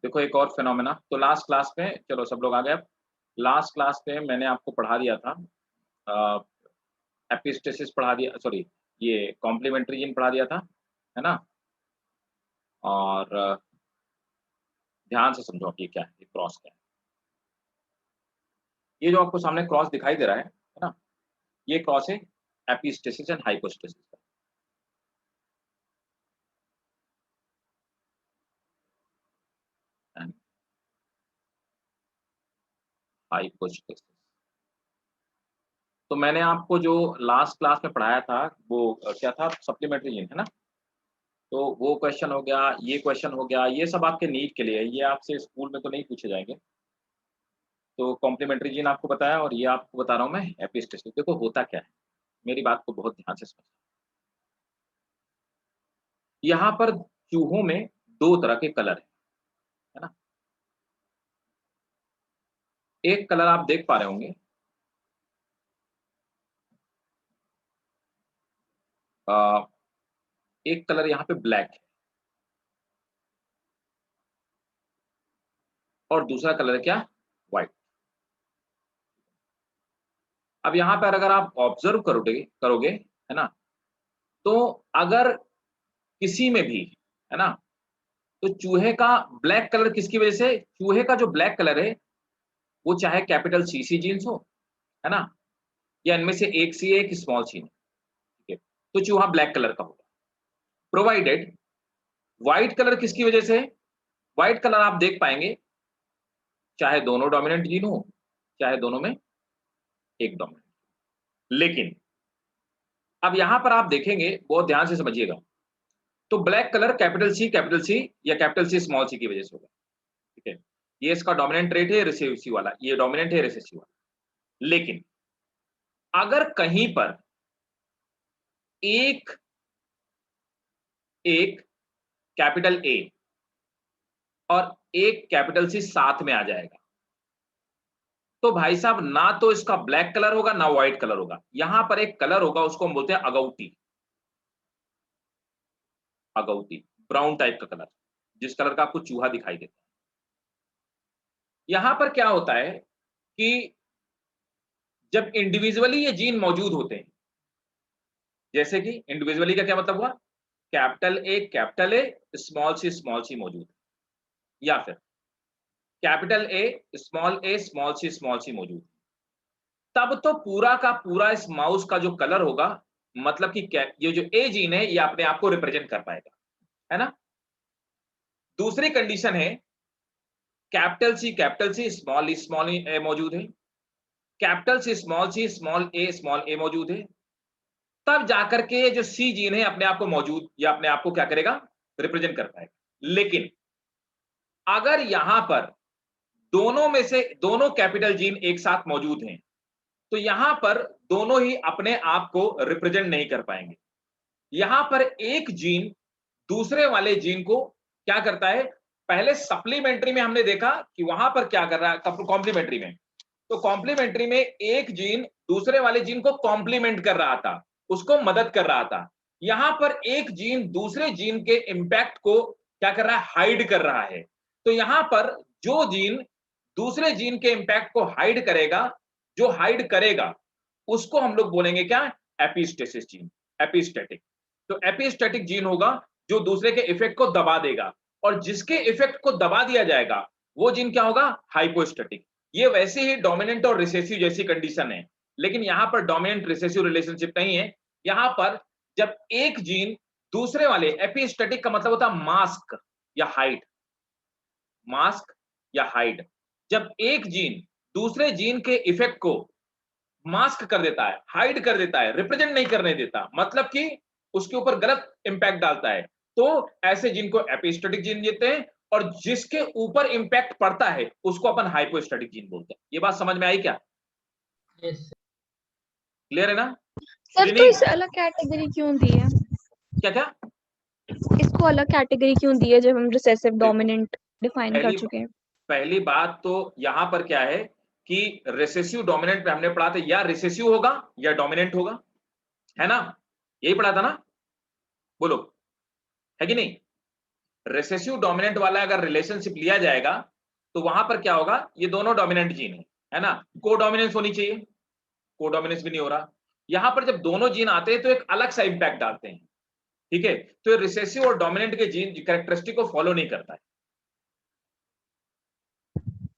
देखो एक और फिनोमेना, तो लास्ट क्लास में चलो सब लोग आ गए अब। लास्ट क्लास में मैंने आपको पढ़ा दिया था अ, एपिस्टेसिस पढ़ा दिया, सॉरी ये कॉम्प्लीमेंट्री जीन पढ़ा दिया था, है ना? और ध्यान से समझो अब ये क्या है, ये क्रॉस क्या है? ये जो आपको सामने क्रॉस दिखाई दे रहा है ना? ये क्रॉस है एपिस्टेसिस एंड हाइपोस्टेसिस का। And hypostasis. तो मैंने आपको जो लास्ट क्लास में पढ़ाया था वो क्या था? सप्लीमेंट्री जीन, है ना? तो वो क्वेश्चन हो गया, ये क्वेश्चन हो गया, ये सब आपके नीट के लिए है, ये आपसे स्कूल में तो नहीं पूछे जाएँगे। तो कॉम्प्लीमेंट्री जीन आपको बताया और ये आपको बता रहा हूँ मैं एपिस्टेसिस। देखो होता क्या है, मेरी बात को बहुत ध्यान से समझना। यहाँ पर चूहों में 2 तरह के कलर हैं, है ना? एक कलर आप देख पा रहे होंगे अ, एक कलर यहाँ पे ब्लैक है और दूसरा कलर है क्या? व्हाइट। अब यहाँ पर अगर आप ऑब्ज़र्व करोगे करोगे, है ना? तो अगर किसी में भी, है ना? तो चूहे का ब्लैक कलर किसकी वजह से? चूहे का जो ब्लैक कलर है, वो चाहे कैपिटल सीसी जीन्स हो, है ना? या इनमें से एक सी है, एक स्मॉल सी है, ठीक है? तो चूहा ब्लैक कलर का होगा। प्रोवाइडेड व्हाइट कलर किसकी वजह से है? व्हाइट कलर आप देख पाएँगे, चाहे दोनों डोमिनेंट जीन हो, चाहे दोनों में एक डोमिनेंट। लेकिन अब यहाँ पर आप देखेंगे, बहुत ध्यान से समझिएगा, तो ब्लैक कलर कैपिटल सी या कैपिटल सी स्मॉल सी की वजह से होगा, ठीक है? ये इसका डोमिनेंट ट्रेट है रिसेसिव वाला, ये डोमिनेंट है रिसेसिव वाला। लेकिन अगर कहीं पर एक एक कैपिटल ए और एक कैपिटल सी साथ में आ जाएगा, तो भाई साहब ना तो इसका ब्लैक कलर होगा, ना व्हाइट कलर होगा। यहां पर एक कलर होगा, उसको हम बोलते हैं अगौती। अगौती, ब्राउन टाइप का कलर, जिस कलर का आपको चूहा दिखाई देता है। यहां पर क्या होता है कि जब इंडिविजुअली ये जीन मौजूद होते हैं, जैसे कि इंडिविजुअली का क्या मतलब हुआ? कैपिटल ए, स्मॉल सी मौजूद है, या फिर कैपिटल ए, स्मॉल सी मौजूद है। तब तो पूरा का पूरा इस माउस का जो कलर होगा, मतलब कि क्या ये जो ए जीन है, ये अपने आप को रिप्रेजेंट कर पाएगा, है ना? दूसरी कंडीशन है कैपिटल सी, स्मॉल ए मौजूद है। कैपिटल सी, स्मॉल ए मौजूद है। तब जाकर के जो सी जीन है अपने आप को मौजूद या अपने आप को क्या करेगा? रिप्रेजेंट कर पाएगा। लेकिन अगर यहां पर दोनों में से दोनों कैपिटल जीन एक साथ मौजूद हैं, तो यहां पर दोनों ही अपने आप को रिप्रेजेंट नहीं कर पाएंगे। यहां पर एक जीन दूसरे वाले जीन को क्या करता है? पहले सप्लीमेंट्री में हमने देखा कि वहां पर क्या कर रहा है, कॉम्प्लीमेंट्री में। तो कॉम्प्लीमेंट्री में एक जीन दूसरे वाले जीन को कॉम्प्लीमेंट कर रहा था, उसको मदद कर रहा था। यहां पर एक जीन दूसरे जीन के इंपैक्ट को क्या कर रहा है? हाइड कर रहा है। तो यहां पर जो जीन दूसरे जीन के इंपैक्ट को हाइड करेगा, जो हाइड करेगा, उसको हम लोग बोलेंगे क्या? Epistasis gene, epistatic. तो एपिस्टेटिक जीन होगा जो दूसरे के इफेक्ट को दबा देगा, और जिसके इफेक्ट को दबा दिया जाएगा वो जीन क्या होगा? हाइपोस्टेटिक। ये वैसे ही डोमिनेंट और रिसेसिव जैसी कंडीशन है, लेकिन यहां पर डोमिनेंट रिसेसिव रिलेशनशिप नहीं है। यहां पर जब एक जीन दूसरे वाले, एपिस्टेटिक का मतलब होता है मास्क या हाइड, मास्क या हाइड। जब एक जीन दूसरे जीन के इफेक्ट को मास्क कर देता है, हाइड कर देता है, रिप्रेजेंट नहीं करने देता, मतलब कि उसके ऊपर गलत इंपैक्ट डालता है, तो ऐसे जीन को एपिस्टेटिक जीन कहते हैं। और जिसके ऊपर इंपैक्ट पड़ता है उसको अपन हाइपोस्टेटिक जीन बोलते हैं। ये बात समझ में आई क्या? यस क्लियर है ना? सर तो यूनिक इसे अलग कैटेगरी क्यों दी है? क्या क्या? इसको अलग कैटेगरी क्यों दी है जब हम रिसेसिव देखो डोमिनेंट डिफाइन कर पहली चुके हैं? पहली बात तो यहां पर क्या है कि रिसेसिव डोमिनेंट पे हमने पढ़ा था, या रिसेसिव होगा या डोमिनेंट होगा, है ना? यही पढ़ा था ना? बोलो, है कि नहीं? रिसेसिव डोमिनेंट वाला अगर रिलेशनशिप लिया जाएगा तो वहां पर क्या होगा, ये दोनों डोमिनेंट जीन है ना, कोडोमिनेंस होनी चाहिए, कोडोमिनेंस भी नहीं हो रहा। यहां पर जब दोनों जीन आते हैं तो एक अलग सा इंपैक्ट डालते हैं, ठीक है, तो रिसेसिव और डोमिनेंट के जीन कैरेक्टरिस्टिक को फॉलो नहीं करता है,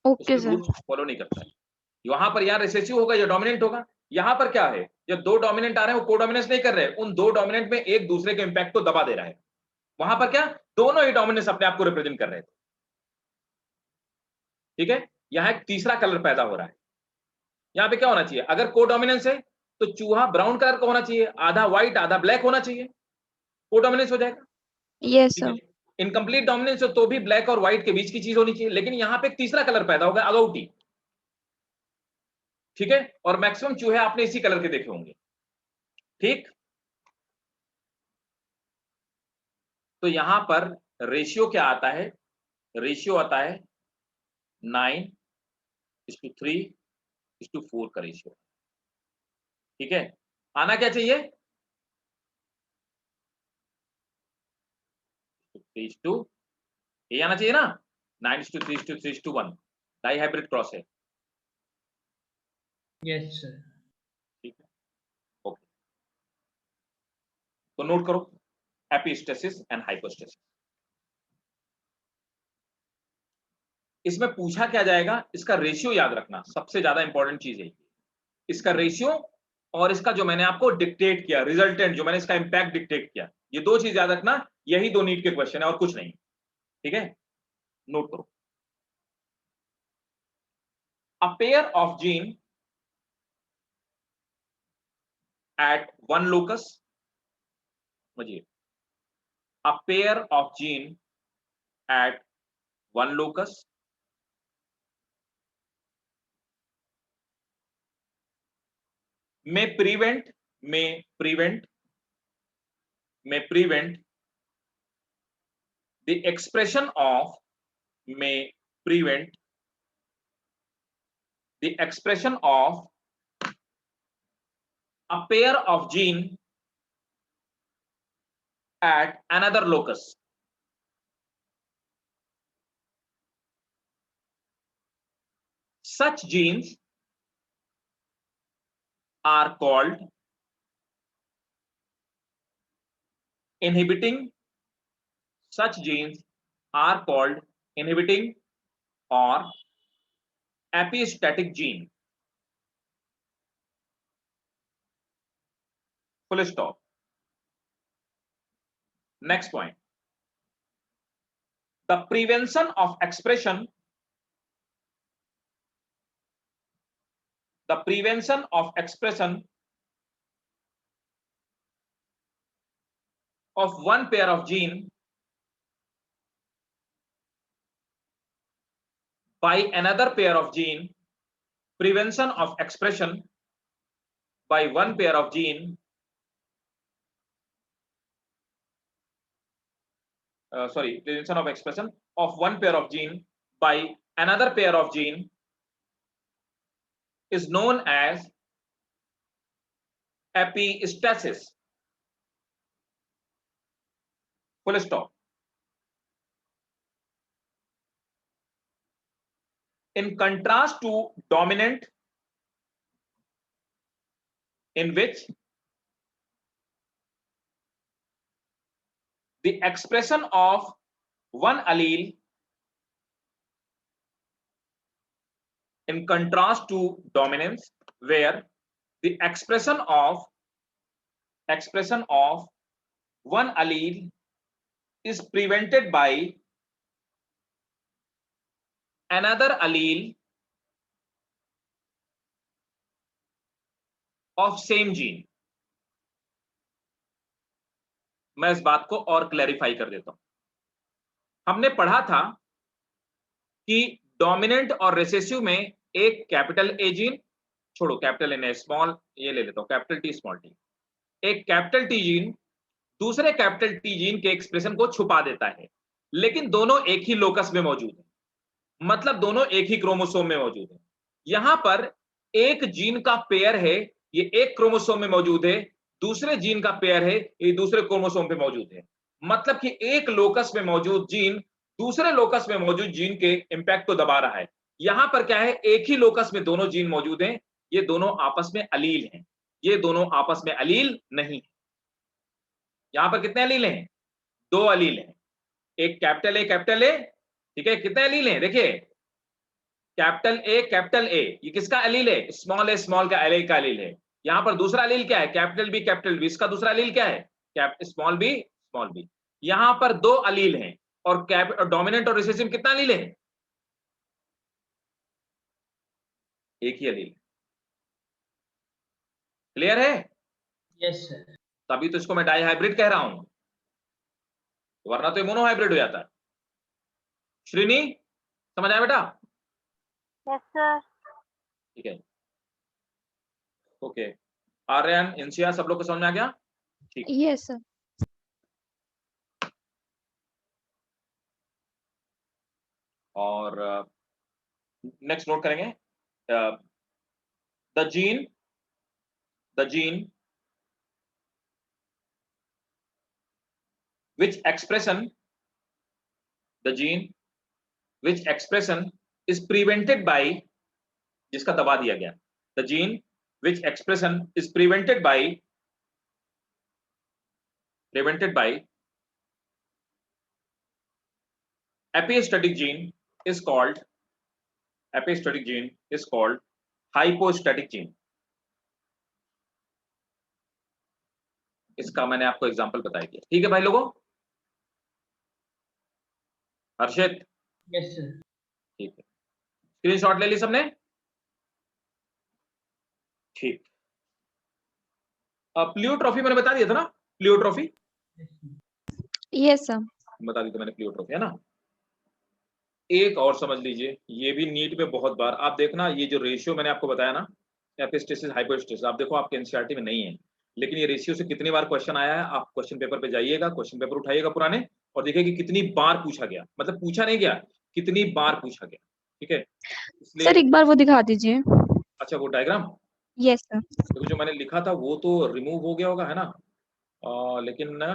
ओके उसके सर। रूल्स फॉलो नहीं करता है। वहां पर यहाँ रिसेसिव होगा या डोमिनेंट होगा, यहाँ पर क्या है, जब दो डोमिनेंट आ रहे हैं वो कोडोमिनेंस नहीं कर रहे, उन दो डोमिनेंट में एक दूसरे के इंपैक्ट को दबा दे रहा है। वहां पर क्या, दोनों ही डोमिनेंस अपने आप को रिप्रेजेंट कर रहे थे, ठीक है। यहाँ एक तीसरा कलर पैदा हो रहा है, यहाँ पे क्या होना चाहिए, अगर कोडोमिनेंस है तो चूहा ब्राउन कलर का होना चाहिए, आधा व्हाइट आधा ब्लैक होना चाहिए, कोडोमिनेंस हो जाएगा, यस ठीक है। सर। इनकम्प्लीट डोमिनेंस हो तो भी ब्लैक और व्हाइट के बीच की चीज होनी चाहिए, लेकिन यहाँ पे एक तीसरा कलर पैदा होगा, अगौटी, ठीक है, और मैक्सिमम चूहे आपने इसी कलर के देखे होंगे, ठीक। तो यहां पर रेशियो क्या आता है, रेशियो आता है 9:3:4 का रेशियो, ठीक है। आना क्या चाहिए, 3:2, ये आना चाहिए ना, 9:3:3:1, डाई हाइब्रिड क्रॉस है, यस सर। ठीक है, ओके। तो नोट करो, एपिस्टेसिस एंड हाइपोस्टेसिस। इसमें पूछा क्या जाएगा, इसका रेशियो याद रखना, सबसे ज्यादा इंपॉर्टेंट चीज है इसका रेशियो, और इसका जो मैंने आपको डिक्टेट किया रिजल्टेंट, जो मैंने इसका इंपैक्ट डिक्टेट किया, ये दो चीज याद रखना, यही दो नीट के क्वेश्चन है और कुछ नहीं, ठीक है। नोट करो, a pair of gene at one locus, समझिए, a pair of gene at one locus may prevent the expression of may prevent the expression of a pair of gene at another locus. Such genes are called inhibiting, such genes are called inhibiting or epistatic gene. Full stop. Next point. The prevention of expression, the prevention of expression of one pair of gene by another pair of gene, prevention of expression by one pair of gene, prevention of expression of one pair of gene by another pair of gene is known as epistasis. Full stop. In contrast to dominant, in which the expression of one allele, in contrast to dominance, where the expression of one allele is prevented by another allele of same gene. मैं इस बात को और clarify कर देता हूं। हमने पढ़ा था कि डोमिनेंट और रिसेसिव में एक कैपिटल ए जीन, छोड़ो कैपिटल एन, स्मॉल ये ले लेता हूं, कैपिटल टी स्मॉल टी, एक कैपिटल टी जीन दूसरे कैपिटल टी जीन के एक्सप्रेशन को छुपा देता है, लेकिन दोनों एक ही लोकस में मौजूद है, मतलब दोनों एक ही क्रोमोसोम में मौजूद है। यहां पर एक जीन का पेयर है, ये एक क्रोमोसोम में मौजूद है, दूसरे जीन का पेयर है, ये दूसरे क्रोमोसोम पे मौजूद है, मतलब कि एक लोकस में मौजूद जीन दूसरे लोकस में मौजूद जीन के इंपैक्ट को दबा रहा है। यहां पर क्या है, एक ही लोकस में दोनों जीन मौजूद हैं, ये दोनों आपस में अलील हैं, ये दोनों आपस में अलील नहीं है। यहां पर कितने अलील हैं? दो अलील हैं, एक कैपिटल ए, ठीक है। कितने अलील हैं देखिए, कैपिटल ए ये किसका अलील है? स्मॉल का एल का अलील है। यहां पर दूसरा अलील क्या है? कैपिटल बी, इसका दूसरा अलील क्या है? Small B. यहां पर दो अलील हैं, और डोमिनेंट और रिसेसिव कितना अलील है? एक ही अलील। क्लियर है? Yes sir. तभी तो इसको मैं डाई हाइब्रिड कह रहा हूं, वरना तो ये मोनोहाइब्रिड हो जाता है। श्रीनी, समझ आया बेटा? Yes sir. ठीक है, ओके। आर्यन, इंसिया, सब लोग को समझ में आ गया? ठीक। Yes sir. और नेक्स्ट नोट करेंगे, the gene which expression is prevented by, जिसका दबा दिया गया, the gene which expression is prevented by epistatic gene is called hypostatic gene। इसका मैंने आपको एग्जांपल बताया दिया, ठीक है भाई लोगों? हर्षित, यस सर। ठीक है, स्क्रीनशॉट ले ली सबने? ठीक। प्लियोट्रॉफी मैंने बता दिया था ना, प्लियोट्रॉफी यस सर। बता दी तो मैंने, प्लियोट्रॉफी है ना। एक और समझ लीजिए, ये भी नीट में बहुत बार आप देखना, ये जो रेशियो मैंने आपको बताया ना, एपिस्टेसिस हाइपोस्टेसिस, आप देखो आपके एनसीईआरटी में नहीं है, लेकिन ये रेशियो से कितनी बार क्वेश्चन आया है। आप क्वेश्चन पेपर पे जाइएगा, क्वेश्चन पेपर उठाइएगा पुराने, और देखिए कि कितनी बार पूछा गया, मतलब पूछा नहीं गया, कितनी बार पूछा गया, ठीक है। इसलिए सर एक बार वो दिखा दीजिए। अच्छा, वो डायग्राम, यस सर। देखो जो मैंने लिखा था वो तो रिमूव हो गया होगा, है ना, लेकिन ना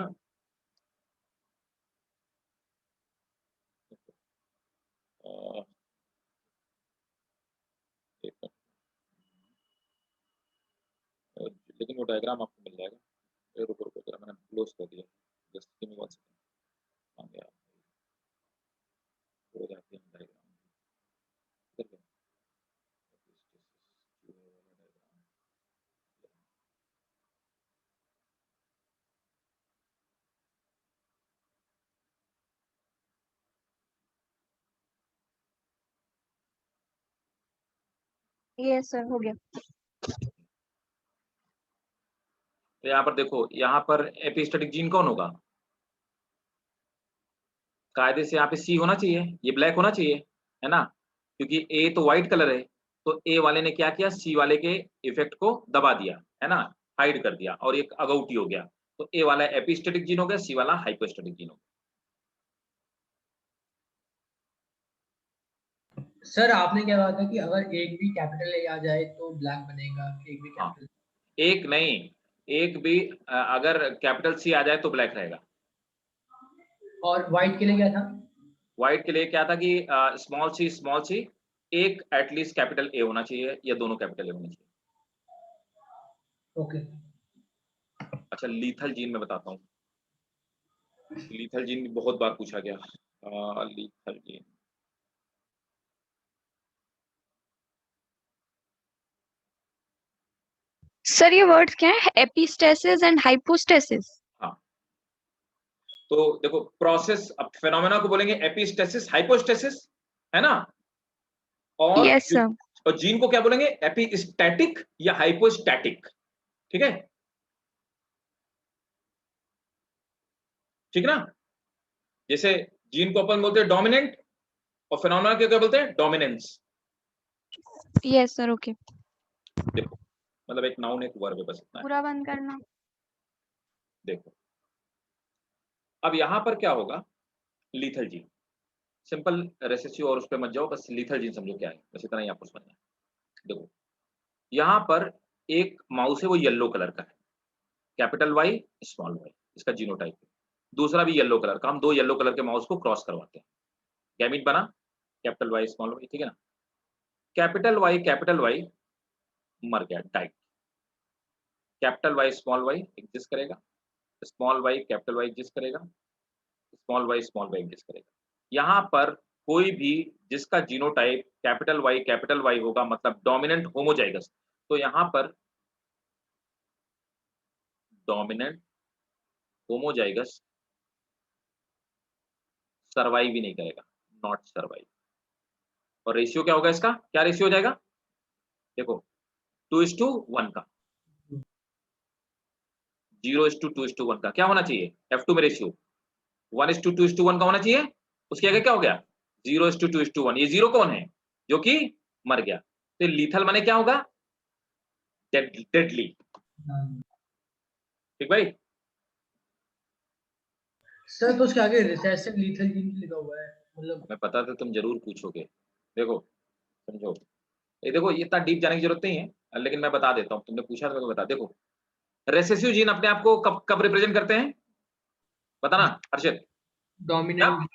लेकिन वो डायग्राम आपको मिल जाएगा। रुको रुको जरा, मैंने क्लोज कर दिया, जस्ट गिव मी 1 सेकंड। आ गया, हो जाती है डायग्राम। यस सर, हो गया। तो यहाँ पर देखो, यहाँ पर एपिस्टेटिक जीन कौन होगा? कायदे से यहाँ पे सी होना चाहिए, ये ब्लैक होना चाहिए, है ना, क्योंकि ए तो व्हाइट कलर है। तो ए वाले ने क्या किया, सी वाले के इफेक्ट को दबा दिया, है ना, हाइड कर दिया, और एक अगौटी हो गया। तो ए वाला एपिस्टेटिक जीन हो गया, सी वाला हाइपोस्टेटिक जीन हो गया। सर आपने क्या कहा था कि अगर एक भी कैपिटल ए आ जाए तो ब्लैक बनेगा, एक भी हाँ, कैपिटल। एक नहीं, एक भी अगर कैपिटल सी आ जाए तो ब्लैक रहेगा। और व्हाइट के लिए क्या था? व्हाइट के लिए क्या था कि स्मॉल सी, एक एटलीस्ट कैपिटल ए होना चाहिए, या दोनों कैपिटल ए होने चाहिए। ओके। अच्छा, लीथल जीन में बताता हूँ, लीथल जीन भी बहुत बार पूछा गया। लीथल जीन, सर ये वर्ड्स क्या है? Epistasis and hypostasis. हाँ, तो देखो प्रोसेस, अब फेनोमेना को बोलेंगे एपिस्टेसिस हाइपोस्टेसिस, है ना, और यस सर। और जीन को क्या बोलेंगे, एपिस्टैटिक या हाइपोस्टैटिक, ठीक है, ठीक ना। जैसे जीन को अपन बोलते हैं डोमिनेंट, और फेनोमेना को क्या बोलते हैं, डोमिनेंस। Yes sir, okay. देखो मतलब एक नाउन एक वर्ब है, बस इतना है। पूरा बंद करना। देखो अब यहां पर क्या होगा, लीथल जीन, सिंपल रेसेसिव और उस पर मत जाओ, बस लीथल जीन समझो क्या है, बस इतना ही आपको समझना है। देखो यहां पर एक माउस है, वो येलो कलर का है, कैपिटल वाई स्मॉल वाई, इसका जीनोटाइप है। दूसरा भी येलो कलर का, हम 2 येलो कलर के माउस को क्रॉस करवाते हैं, गैमीट बना कैपिटल वाई स्मॉल वाई, ठीक है ना। कैपिटल वाई मर गया, died. Capital Y small y exist करेगा, small y capital Y exist करेगा, स्मॉल वाई एग्जिस्ट करेगा। यहाँ पर कोई भी जिसका जीनोटाइप कैपिटल वाई होगा मतलब डोमिनेंट होमोजाइगस, तो यहाँ पर डोमिनेंट होमोजाइगस सर्वाइव ही नहीं करेगा, नॉट सर्वाइव। और रेशियो क्या होगा इसका, क्या रेशियो हो जाएगा, देखो 2:1 का, 0:2:1 का क्या होना चाहिए, F2 में रेशियो 1:2:1 का होना चाहिए, उसके आगे क्या हो गया 0:2:1। ये 0 कौन है, जो कि मर गया, तो लीथल माने क्या होगा, डेडली। ठीक भाई। सर तो उसके आगे रिसेसिव लीथल जीन लिखा हुआ है, मतलब मैं पता था तुम जरूर पूछोगे, देखो समझो, ये देखो ये इतना डीप जाने की जरूरत नहीं है, लेकिन मैं बता देता हूँ, तुमने पूछा तो मैं बता, देखो रेसेसिव जीन अपने आप को कब कब रिप्रेजेंट करते हैं, बताना हर्षित। डोमिनेंट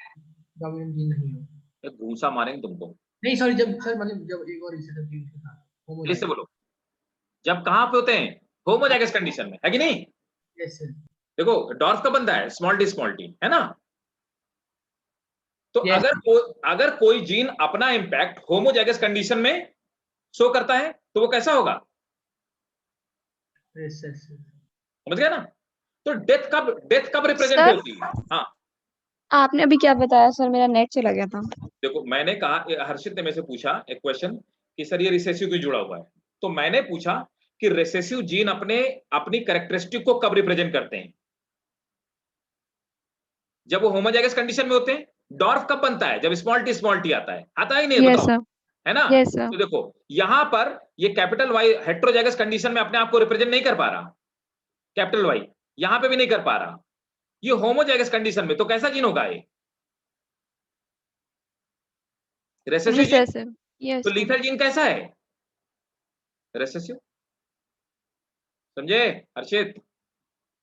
जीन नहीं हो। एक घूसा मारेंगे तुमको, नहीं सॉरी, जब सर मतलब जब एक और रिसेसिव जीन के साथ फिर से होमोजाइगस। बोलो, जब कहाँ पे होते हैं, होमोजाइगस कंडीशन में, है कि नहीं। Yes sir. देखो डॉर्फ का बंदा है स्मॉल डी है ना, तो यस अगर कोई जीन अपना इंपैक्ट होमोजाइगस कंडीशन में शो करता है तो वो कैसा होगा, रिसेसिव। समझ गया ना। तो डेथ कब रिप्रेजेंट सर होती है, हाँ। आपने अभी क्या बताया सर, मेरा नेट चला गया था। देखो मैंने कहा, हर्षित ने मेरे से पूछा एक क्वेश्चन कि सर ये रिसेसिव क्यों जुड़ा हुआ है, तो मैंने पूछा कि रिसेसिव जीन अपनी कैरेक्टरिस्टिक को कब रिप्रेजेंट करते हैं, जब वो होमोजाइगस कंडीशन में होते हैं। डॉर्फ कब बनता है, जब स्मॉल टी आता ही नहीं है, यस बताओ, सर। है ना। Yes sir. तो देखो यहां पर ये कैपिटल वाई हेट्रोजाइगस कंडीशन में अपने आप को रिप्रेजेंट नहीं कर पा रहा, कैपिटल वाई यहां पे भी नहीं कर पा रहा, ये होमोजाइगस कंडीशन में, तो कैसा जीन होगा ये, रेसेसिव जीन। रिसेसिव। यस तो सर। लीथल जीन कैसा है, रेसेसिव, समझे हर्षित।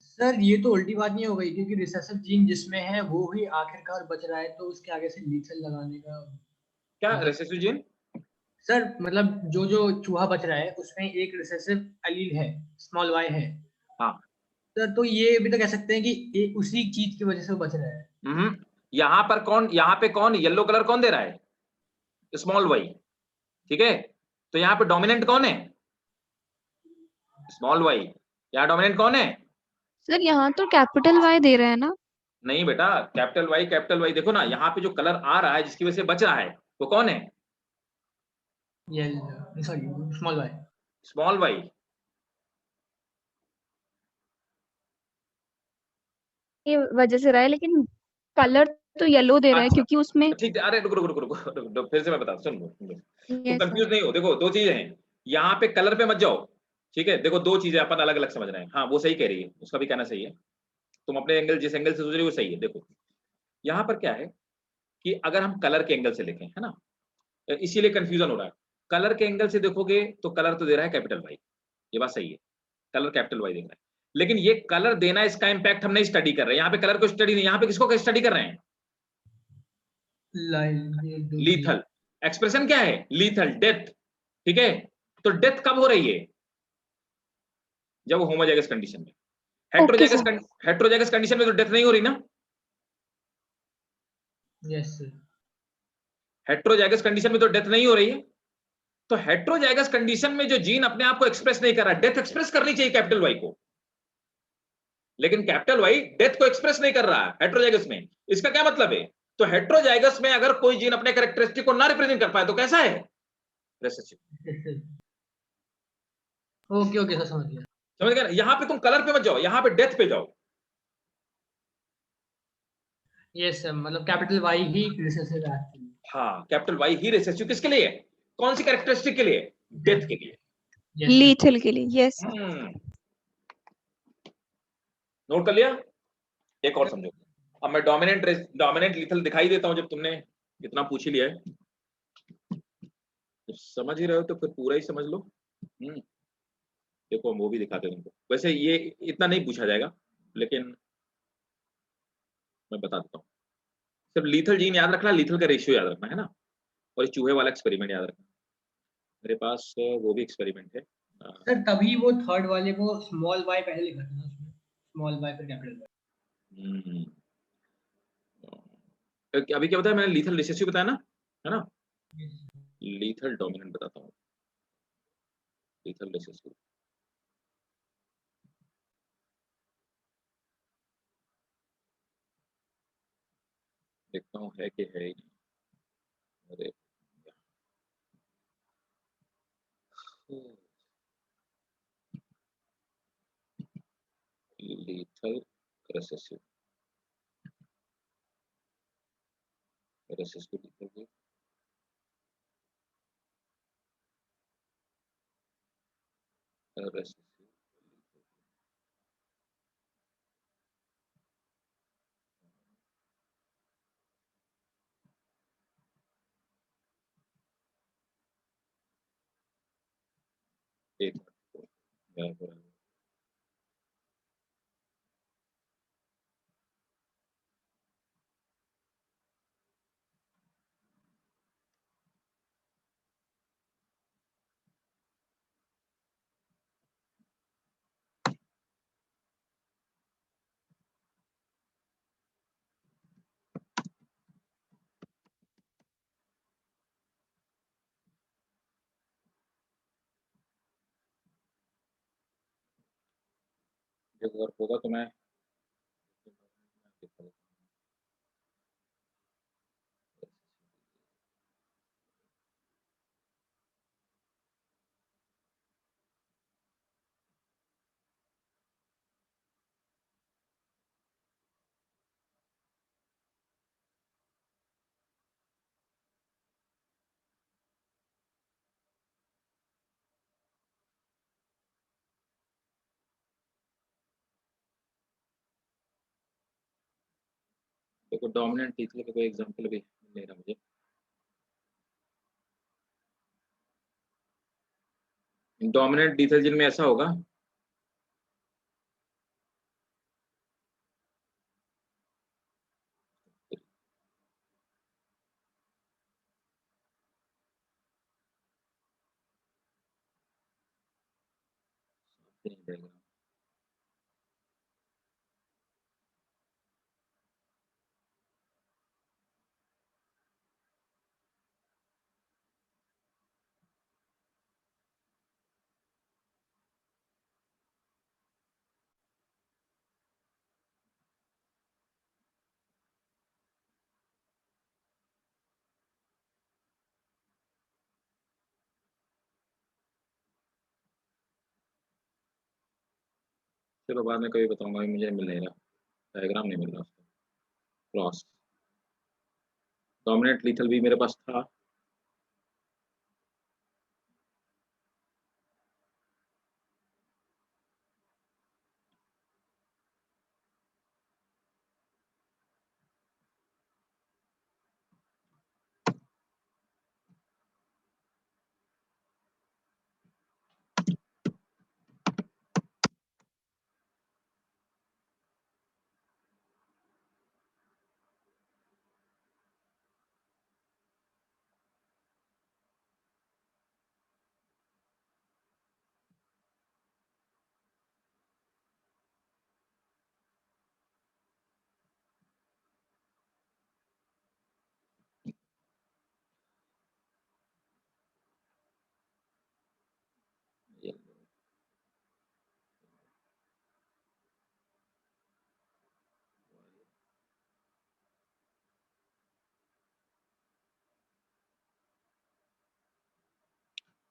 सर ये तो उल्टी बात नहीं हो गई, क्योंकि रिसेसिव जीन जिसमें है वो ही आखिरकार बच रहा है, तो उसके आगे से लीथल लगाने का क्या मतलब। रेसेसिव जीन, सर मतलब जो जो चूहा बच रहा है उसमें एक रिसेसिव एलील है, स्मॉल वाई है। हाँ। सर तो ये भी तो कह सकते हैं कि उसी चीज की वजह से वो बच रहा है। यहाँ पे कौन येलो कलर कौन दे रहा है, स्मॉल वाई, ठीक है। तो यहाँ पे डोमिनेंट कौन है, स्मॉल वाई, यहाँ डोमिनेंट कौन है, सर यहाँ तो कैपिटल वाई दे रहे हैं ना। नहीं बेटा, कैपिटल वाई देखो ना, यहाँ पे जो कलर आ रहा है जिसकी वजह से बच रहा है वो कौन है, ये sorry, small y. Small y. ये वजह से रहा है, लेकिन कलर तो येलो दे रहा है अच्छा क्योंकि उसमें। ठीक है, अरे रुको, फिर से मैं बता, सुन लो, तुम यस सर। कंफ्यूज नहीं हो, देखो दो चीजें हैं, यहाँ पे कलर पे मत जाओ, ठीक है। देखो दो चीजें अपन अलग अलग समझ रहे हैं, हाँ वो सही कह रही है, उसका भी कहना सही है, तुम अपने एंगल जिस एंगल से सोच रही हो वो सही है। देखो यहाँ पर क्या है कि अगर हम कलर के एंगल से देखें, है ना, इसीलिए कंफ्यूजन हो रहा है। कलर के एंगल से देखोगे तो कलर तो दे रहा है कैपिटल वाई, ये बात सही है, कलर कैपिटल वाई देख रहा है, लेकिन ये कलर देना इसका इंपैक्ट हम नहीं स्टडी कर रहे हैं, यहाँ पे कलर को स्टडी नहीं, यहाँ पे किसको स्टडी कर रहे हैं, लीथल। एक्सप्रेशन क्या है, लीथल डेथ, ठीक है। तो डेथ कब हो रही है, जब वो होमोजाइगस कंडीशन में, ओके सर। हेट्रोजाइगस कंडीशन में तो डेथ नहीं हो रही ना, यस सर। हेट्रोजाइगस कंडीशन में तो डेथ नहीं हो रही है। तो हेट्रोजाइगस कंडीशन में जो जीन अपने आप को एक्सप्रेस नहीं कर रहा, डेथ एक्सप्रेस करनी चाहिए कैपिटल वाई को, लेकिन कैपिटल वाई डेथ को एक्सप्रेस नहीं कर रहा है हेट्रोजाइगस में। इसका क्या मतलब है, तो हेट्रोजाइगस में अगर कोई जीन अपने कैरेक्टरिस्टिक को ना रिप्रेजेंट कर पाए तो कैसा है, रेसेसिव। ओके ओके सर, समझ गया। समझ गए ना, यहां पे तुम कलर पे मत जाओ, यहां पे डेथ पे जाओ। यस सर, मतलब कैपिटल वाई ही रिसेसिव है एक्चुअली। हाँ कैपिटल वाई ही रेसेसिव किसके लिए है, कौन सी कैरेक्टरिस्टिक के लिए, डेथ के लिए। Yes sir. लीथल के लिए। यस। नोट कर लिया, एक और समझो। अब मैं डोमिनेंट लीथल दिखाई देता हूं, जब तुमने इतना पूछ ही लिया है, जब समझ ही रहे हो तो फिर पूरा ही समझ लो। देखो हम वो भी दिखाते हैं तुमको, वैसे ये इतना नहीं पूछा जाएगा, लेकिन मैं बता देता हूँ। सिर्फ लीथल जीन याद रखना, लीथल का रेशियो याद रखना है ना, और ये चूहे वाला एक्सपेरिमेंट याद रखना। मेरे पास वो भी एक्सपेरिमेंट है। सर तभी वो थर्ड वाले को स्मॉल y पहले लिखा था ना उसमें, स्मॉल y फिर कैपिटल y। अभी क्या बताया मैंने, लीथल रिसेसिव बताया ना, है ना। लीथल डोमिनेंट बताता हूँ, लीथल रिसेसिव। देखता हूँ है कि है ही नहीं। अरे lethal recessive, recessive lethal recessive. एक मिनट, अगर होगा तो मैं देखो डोमिनेंट लीथल का कोई एग्जांपल भी नहीं रहा मुझे। डोमिनेंट लीथल जिनमें ऐसा होगा, चलो बाद में कभी बताऊंगा, अभी मुझे मिल नहीं रहा, डायग्राम नहीं मिल रहा उसका। क्रॉस डोमिनेंट लीथल भी मेरे पास था।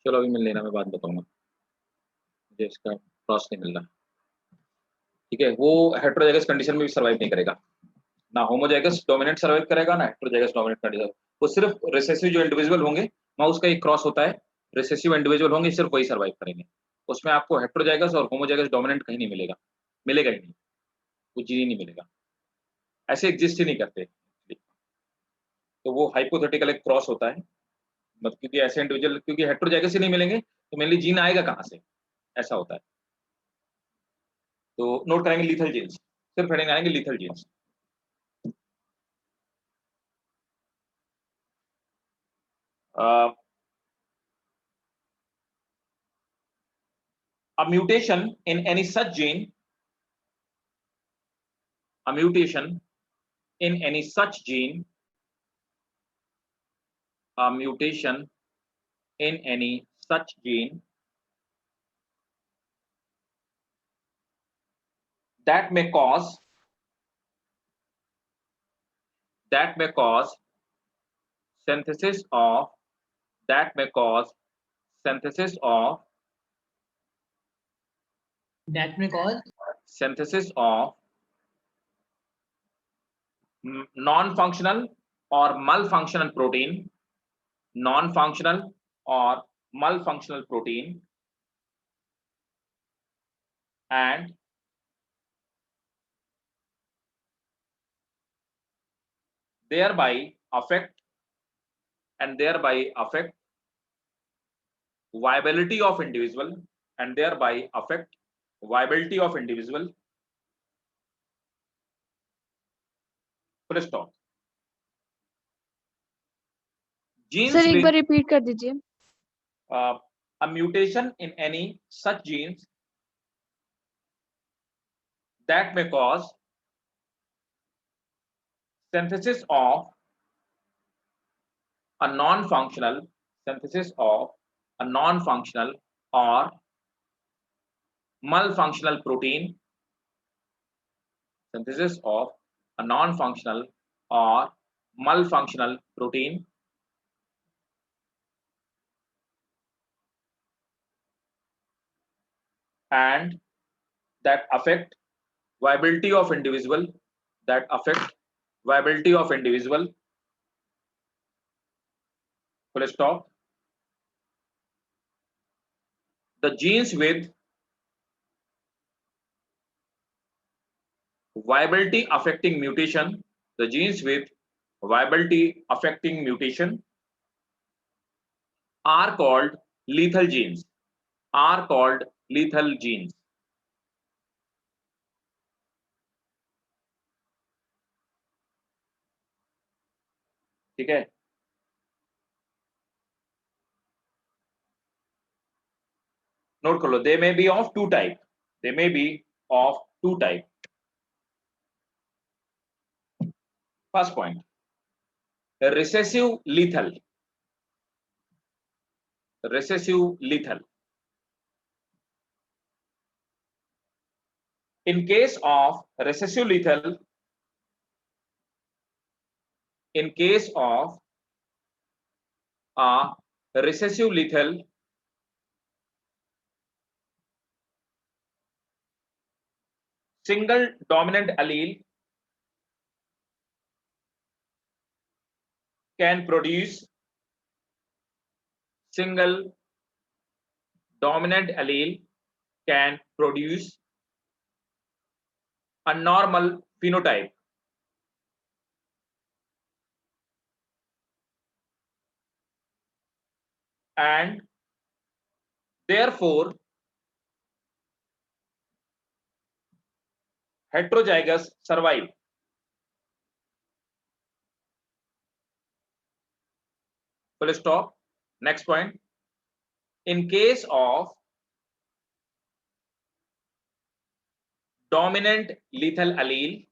चलो अभी मिल लेना, मैं बाद में बताऊंगा, मुझे इसका क्रॉस नहीं मिल रहा। ठीक है, वो हेटेरोजाइगस कंडीशन में भी सर्वाइव नहीं करेगा, ना होमोजाइगस डोमिनेंट सर्वाइव करेगा, ना हेटेरोजाइगस डोमिनेंट कंडीशन। वो सिर्फ रिसेसिव जो इंडिविजुअल होंगे, वहां उसका एक क्रॉस होता है, रिसेसिव इंडिविजुअल होंगे सिर्फ वही सर्वाइव करेंगे। उसमें आपको हेटेरोजाइगस और होमोजाइगस डोमिनेंट कहीं नहीं मिलेगा, मिलेगा ही नहीं, कुछ ही नहीं मिलेगा, ऐसे एग्जिस्ट ही नहीं करते। तो वो हाइपोथेटिकल एक क्रॉस होता है, मतलब क्योंकि ऐसे इंडिविजुअल क्योंकि हेटेरोजाइगस ही नहीं मिलेंगे तो मेनली जीन आएगा कहाँ से, ऐसा होता है। तो नोट करेंगे लीथल जीन्स, सिर्फ हेडिंग आएंगे lethal genes. a mutation in any such gene, a mutation in any such gene, a mutation in any such gene that may cause synthesis of that may cause synthesis of that may cause synthesis of non-functional or malfunctional protein, non-functional or malfunctional protein, and thereby affect viability of individual, and thereby affect viability of individual. Full stop. Genes sir एक with bar repeat कर दीजिए. a mutation in any such genes that may cause synthesis of a non-functional or malfunctional protein, synthesis of a non-functional or malfunctional protein, and that affect viability of individual, full stop. The genes with viability affecting mutation, are called lethal genes, ठीक है. Note कर लो. They may be of two type. First point, recessive lethal. In case of recessive lethal, single dominant allele can produce a normal phenotype, and therefore heterozygous survive. Full stop. Next point, in case of dominant lethal allele,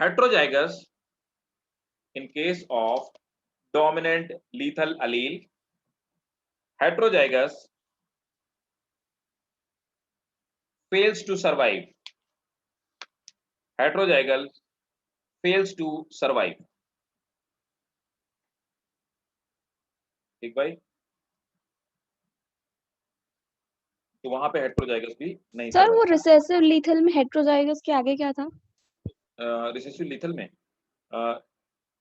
heterozygous, in case of dominant lethal allele, heterozygous fails to survive. ठीक भाई. तो वहां पे heterozygous भी नहीं sir वो survive. Recessive lethal में heterozygous के आगे क्या था? रिसेसिव लीथल में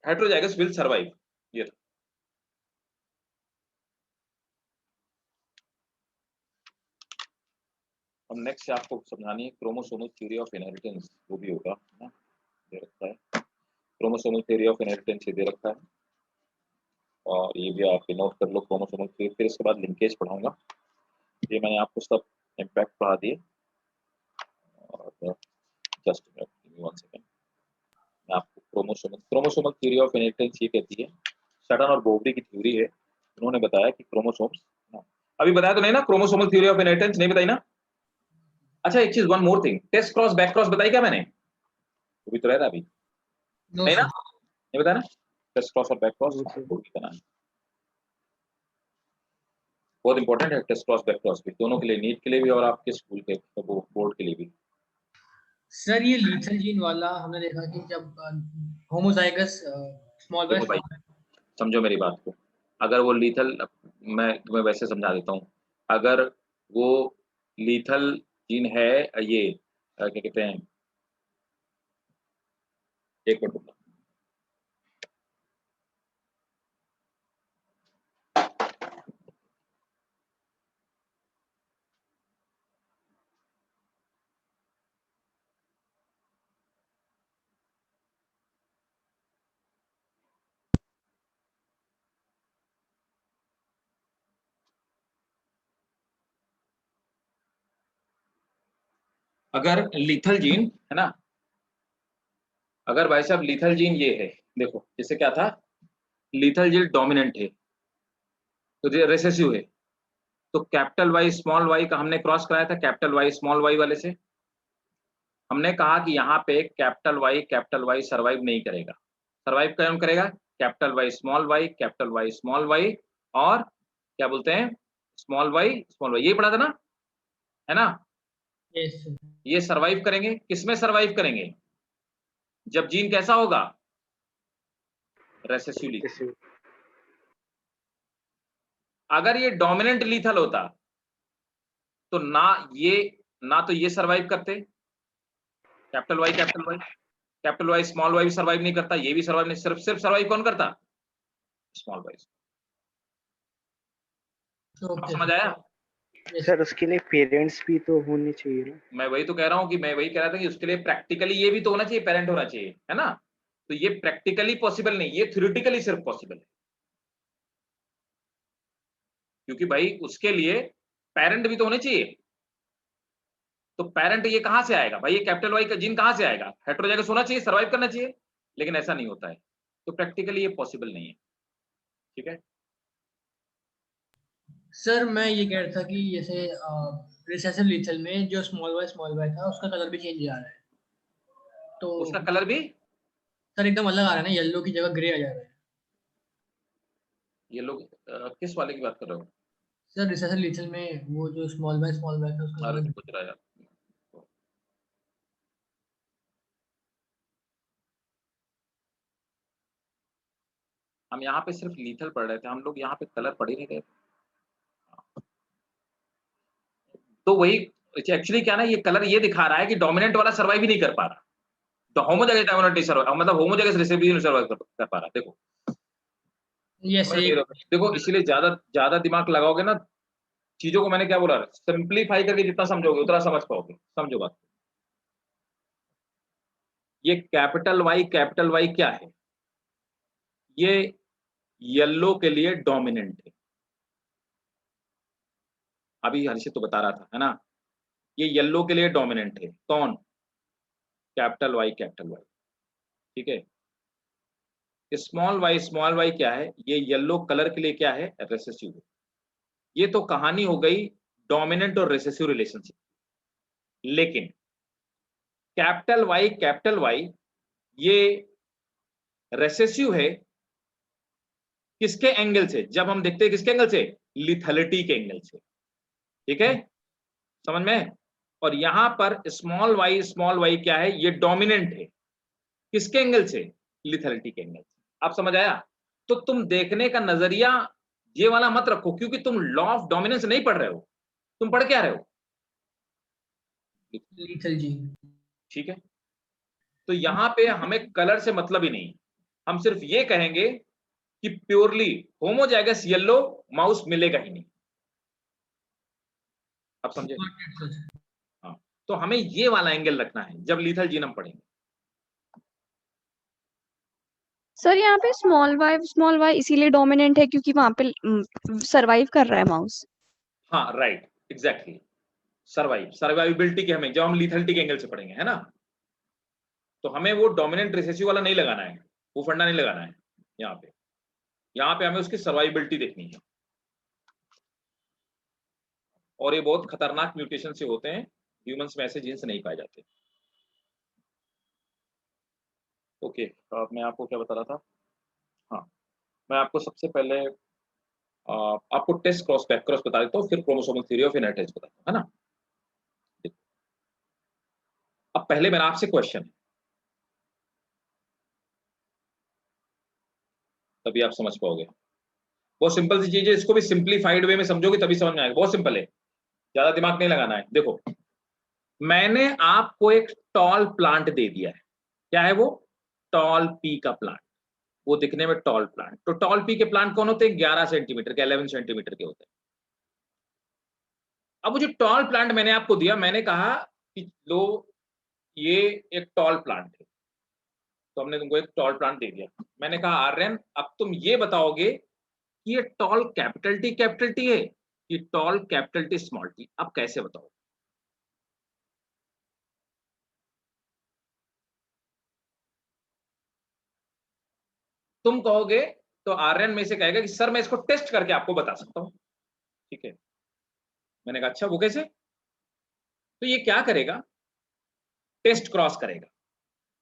हेट्रोजाइगस विल सर्वाइव. ये था. अब नेक्स्ट से आपको समझानी है क्रोमोसोमल थ्योरी ऑफ इनहेरिटेंस. वो भी होगा ना, दे रखा है. क्रोमोसोमल थ्योरी ऑफ इनहेरिटेंस ये दे रखा है, और ये भी आप नोट कर लो क्रोमोसोमल थ्योरी. फिर इसके बाद लिंकेज पढ़ाऊंगा. ये मैंने आपको सब इम्पैक्ट पढ़ा दिए. और जस्ट वन सेकंड, मैं आपको क्रोमोसोमल थ्योरी ऑफ इनहेरिटेंस ये कहती है, शटन और बोवरी की थ्योरी है, उन्होंने बताया कि क्रोमोसोम्स, अभी बताया तो नहीं ना क्रोमोसोमल थ्योरी ऑफ इनहेरिटेंस, नहीं बताई ना? अच्छा एक चीज, one more thing, test cross back cross बताई क्या मैंने? वो भी तो रहता अभी नहीं ना, नहीं बताया ना? टेस्ट क्रॉस और बैक क्रॉस वो भी करना है, बहुत इंपॉर्टेंट है टेस्ट क्रॉस बैक क्रॉस भी, दोनों के लिए, नीट के लिए भी और आपके स्कूल के बोर्ड के लिए भी। सर ये लीथल जीन वाला हमने देखा कि जब होमोजाइगस स्मॉल बाय देखो भाई स्मॉल, समझो मेरी बात को, अगर वो लीथल, मैं तुम्हें वैसे समझा देता हूँ, अगर वो लीथल जीन है, ये क्या कहते हैं, एक मिनट रुकना। अगर लीथल जीन है ना, अगर भाई साहब लीथल जीन ये है, देखो जैसे क्या था, लीथल जीन डोमिनेंट है तो ये रिसेसिव है, तो कैपिटल वाई स्मॉल वाई का हमने क्रॉस कराया था कैपिटल वाई स्मॉल वाई वाले से, हमने कहा कि यहाँ पे कैपिटल वाई सर्वाइव नहीं करेगा, सर्वाइव कौन करेगा? कैपिटल वाई स्मॉल वाई और क्या बोलते हैं स्मॉल वाई, ये पढ़ा था ना, है ना? यस सर, ये सर्वाइव करेंगे, किसमें सर्वाइव करेंगे? जब जीन कैसा होगा? रेसेसिवली। अगर ये डोमिनेंट लीथल होता तो ना तो ये सर्वाइव करते, कैपिटल वाई स्मॉल वाई भी सर्वाइव नहीं करता, ये भी सर्वाइव नहीं, सिर्फ सर्वाइव कौन करता? Small Y. ओके समझ आया? सर उसके लिए पेरेंट्स भी तो होने चाहिए ना? मैं वही तो कह रहा हूँ कि मैं वही कह रहा था कि उसके लिए प्रैक्टिकली ये भी तो होना चाहिए, पेरेंट होना चाहिए, है ना? तो ये प्रैक्टिकली पॉसिबल नहीं, ये थ्योरेटिकली सिर्फ पॉसिबल है, क्योंकि भाई उसके लिए पेरेंट भी तो होने चाहिए, तो पेरेंट ये कहां से आएगा भाई? ये कैपिटल वाई का जीन कहां से आएगा? हेटेरोजाइगस होना चाहिए, सर्वाइव करना चाहिए, लेकिन ऐसा नहीं होता है, तो प्रैक्टिकली ये पॉसिबल नहीं है, ठीक है? सर मैं ये कह रहा था कि जैसे रिसेसिव लीथल में जो स्मॉल बाय था उसका कलर भी चेंज आ रहा है, तो उसका कलर भी सर एकदम अलग आ रहा है ना, येलो की जगह ग्रे आ जा रहा है। ये लोग किस वाले की बात कर रहे हो? सर रिसेसिव लीथल में वो जो स्मॉल बाय था उसका अरे कलर, पूछ रहा है यार। हम यहाँ पे सिर्फ लीथल पढ़ रहे थे, हम लोग यहाँ पे कलर पढ़ ही नहीं रहे, तो वही एक्चुअली क्या ना, ये कलर ये दिखा रहा है कि डोमिनेंट वाला सर्वाइव ही नहीं कर पा रहा, तो होमोजाइगस डोमिनेंट सर्वाइव, मतलब होमोजाइगस रिसेसिव नहीं सर्वाइव कर पा रहा। देखो यस समझ नहीं रहे हो? देखो इसीलिए ज्यादा ज्यादा दिमाग लगाओगे ना चीजों को, मैंने क्या बोला, सिंप्लीफाई करके जितना समझोगे उतना समझ पाओगे, समझो बात। ये कैपिटल वाई क्या है? ये येलो के लिए डोमिनेंट है, अभी हर्षित तो बता रहा था, है ना? ये येलो के लिए डोमिनेंट है, कौन? कैपिटल वाई, ठीक है? स्मॉल वाई क्या है? ये येलो कलर के लिए क्या है? रेसेसिव है। ये तो कहानी हो गई डोमिनेंट और रेसेसिव रिलेशनशिप, लेकिन कैपिटल वाई ये रेसेसिव है किसके एंगल से? जब हम देखते हैं किसके एंगल से? लिथैलिटी के एंगल से, ठीक है? समझ में? और यहां पर स्मॉल वाई क्या है? ये डोमिनेंट है किसके एंगल से? लिथैलिटी के एंगल से। आप समझ आया? तो तुम देखने का नजरिया ये वाला मत रखो, क्योंकि तुम लॉ ऑफ डोमिनेंस नहीं पढ़ रहे हो, तुम पढ़ क्या रहे हो? Lethal gene. ठीक है, तो यहां पे हमें कलर से मतलब ही नहीं, हम सिर्फ ये कहेंगे कि प्योरली होमोजाइगस येलो माउस मिलेगा ही नहीं। आप समझे? हाँ, तो हमें ये वाला एंगल रखना है जब लीथल जीन हम पढ़ेंगे। सर यहाँ पे स्मॉल वाई इसीलिए डोमिनेंट है क्योंकि वहां पे सरवाइव कर रहा है माउस। हाँ राइट, एग्जैक्टली, सर्वाइविलिटी के हमें जब हम लिथैलिटी के एंगल से पढ़ेंगे, है ना? तो हमें वो डोमिनेंट रिसेसिव वाला नहीं लगाना है, वो फंडा नहीं लगाना है यहाँ पे हमें उसकी सर्वाइबिलिटी देखनी है। और ये बहुत खतरनाक म्यूटेशन से होते हैं, ह्यूमंस में ऐसे जीन्स नहीं पाए जाते। ओके, मैं आपको क्या बता रहा था, हाँ मैं आपको सबसे पहले आपको टेस्ट क्रॉस बैक क्रॉस बता देता हूँ, फिर क्रोमोसोमल थ्योरी ऑफ इनहेरिटेंस बताता हूँ, है ना। अब पहले मेरा आपसे क्वेश्चन है, तभी आप समझ पाओगे। बहुत सिंपल सी चीज है, इसको भी सिंप्लीफाइड वे में समझोगे तभी समझ में आएगा। बहुत सिंपल है, ज्यादा दिमाग नहीं लगाना है। देखो, मैंने आपको एक टॉल प्लांट दे दिया है, क्या है वो, टॉल पी का प्लांट, वो दिखने में टॉल प्लांट। तो टॉल पी के प्लांट कौन होते हैं, 11 सेंटीमीटर के, 11 सेंटीमीटर के होते हैं। अब वो जो टॉल प्लांट मैंने आपको दिया, मैंने कहा कि लो ये एक टॉल प्लांट है, तो हमने तुमको एक टॉल प्लांट दे दिया। मैंने कहा आर्यन अब तुम ये बताओगे कि ये टॉल कैपिटल टी है कि toll capital T small T, अब कैसे बताओ। तुम कहोगे तो आर्यन में से कहेगा कि सर मैं इसको टेस्ट करके आपको बता सकता हूं, ठीक है। मैंने कहा अच्छा वो कैसे, तो ये क्या करेगा, टेस्ट क्रॉस करेगा।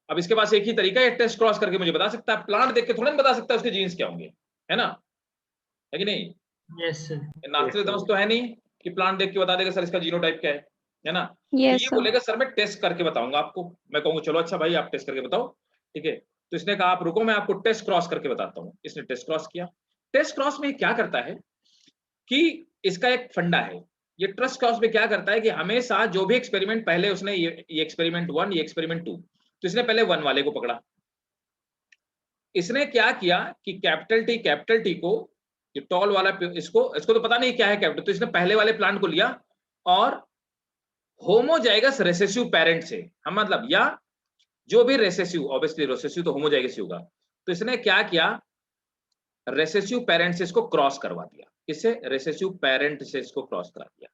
अब इसके पास एक ही तरीका है, टेस्ट क्रॉस करके मुझे बता सकता है, प्लांट देख के थोड़ा नहीं बता सकता उसके जीन्स क्या होंगे, है ना, है कि नहीं। Yes sir. नास्ट्रेदामस तो है नहीं कि प्लांट देख के बता देगा सर इसका जीनोटाइप क्या है ना। तो यस ये सर। बोलेगा सर मैं टेस्ट करके बताऊंगा आपको। मैं कहूंगा चलो अच्छा भाई आप टेस्ट करके बताओ, ठीक है। तो इसने कहा आप रुको मैं आपको टेस्ट क्रॉस करके बताता हूँ। इसने टेस्ट क्रॉस किया। टेस्ट क्रॉस में क्या करता है कि इसका एक फंडा है, ये टेस्ट क्रॉस में क्या करता है कि हमेशा जो भी एक्सपेरिमेंट पहले उसने ये एक्सपेरिमेंट 1, ये एक्सपेरिमेंट 2, तो इसने पहले 1 वाले को पकड़ा। इसने क्या किया कि कैपिटल टी को, ये टॉल वाला, इसको तो पता नहीं क्या है कैपिटल, तो इसने पहले वाले प्लांट को लिया और होमोजाइगस रिसेसिव पेरेंट से, हम मतलब या जो भी रेसेसिव, ऑब्वियसली रेसेसिव तो होमोजाइगस ही होगा, तो इसने क्या किया, रेसेसिव पेरेंट से इसको क्रॉस करवा दिया। किससे, रेसेसिव पेरेंट से इसको क्रॉस करा दिया,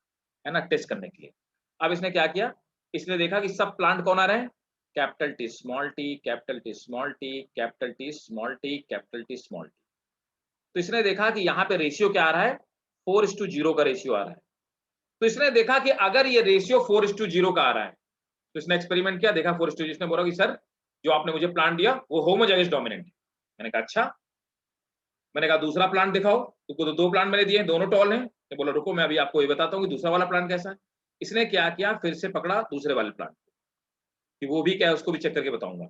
है ना, टेस्ट करने के लिए। अब इसने क्या किया, इसने देखा कि सब प्लांट कौन आ रहे हैं, capital T small T, capital T small T, capital T small T, capital T small T. तो इसने देखा कि यहाँ पे रेशियो क्या आ रहा है, 4:0 का रेशियो आ रहा है। तो इसने देखा कि अगर ये रेशियो 4:0 का आ रहा है, तो इसने एक्सपेरिमेंट किया, देखा 4:0, इसने बोला कि सर जो आपने मुझे प्लांट दिया वो होमोजाइगस डोमिनेंट है। मैंने कहा अच्छा। मैंने कहा दूसरा प्लांट दिखाओ, तुमको तो 2 प्लांट मैंने दिए, दोनों टॉल हैं। तो बोला रुको मैं अभी आपको ये बताता हूँ कि दूसरा वाला प्लांट कैसा है। इसने क्या किया, फिर से पकड़ा दूसरे वाले प्लांट कि वो भी क्या है, उसको भी चेक करके बताऊंगा।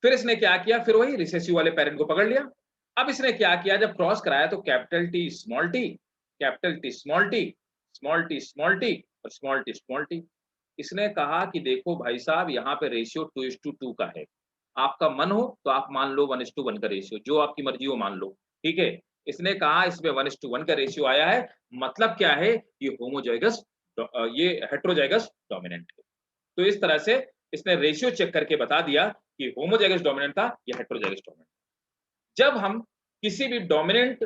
फिर इसने क्या किया, फिर वही रिसेसिव वाले पेरेंट को पकड़ लिया। अब इसने क्या किया, जब क्रॉस कराया तो capital T small T, capital T small T, small T small T और स्मॉल टी स्मॉल टी। इसने कहा कि देखो भाई साहब यहाँ पे रेशियो 2:2 का है, आपका मन हो तो आप मान लो 1:1 का रेशियो, जो आपकी मर्जी हो मान लो, ठीक है। इसने कहा इसमें 1:1 का रेशियो आया है, मतलब क्या है, ये होमोजाइगस, ये हेट्रोजाइगस डोमिनेंट है। तो इस तरह से इसने रेशियो चेक करके बता दिया कि होमोजाइगस डोमिनेंट था या हेट्रोजाइगस डोमिनेंट। जब हम किसी भी डोमिनेंट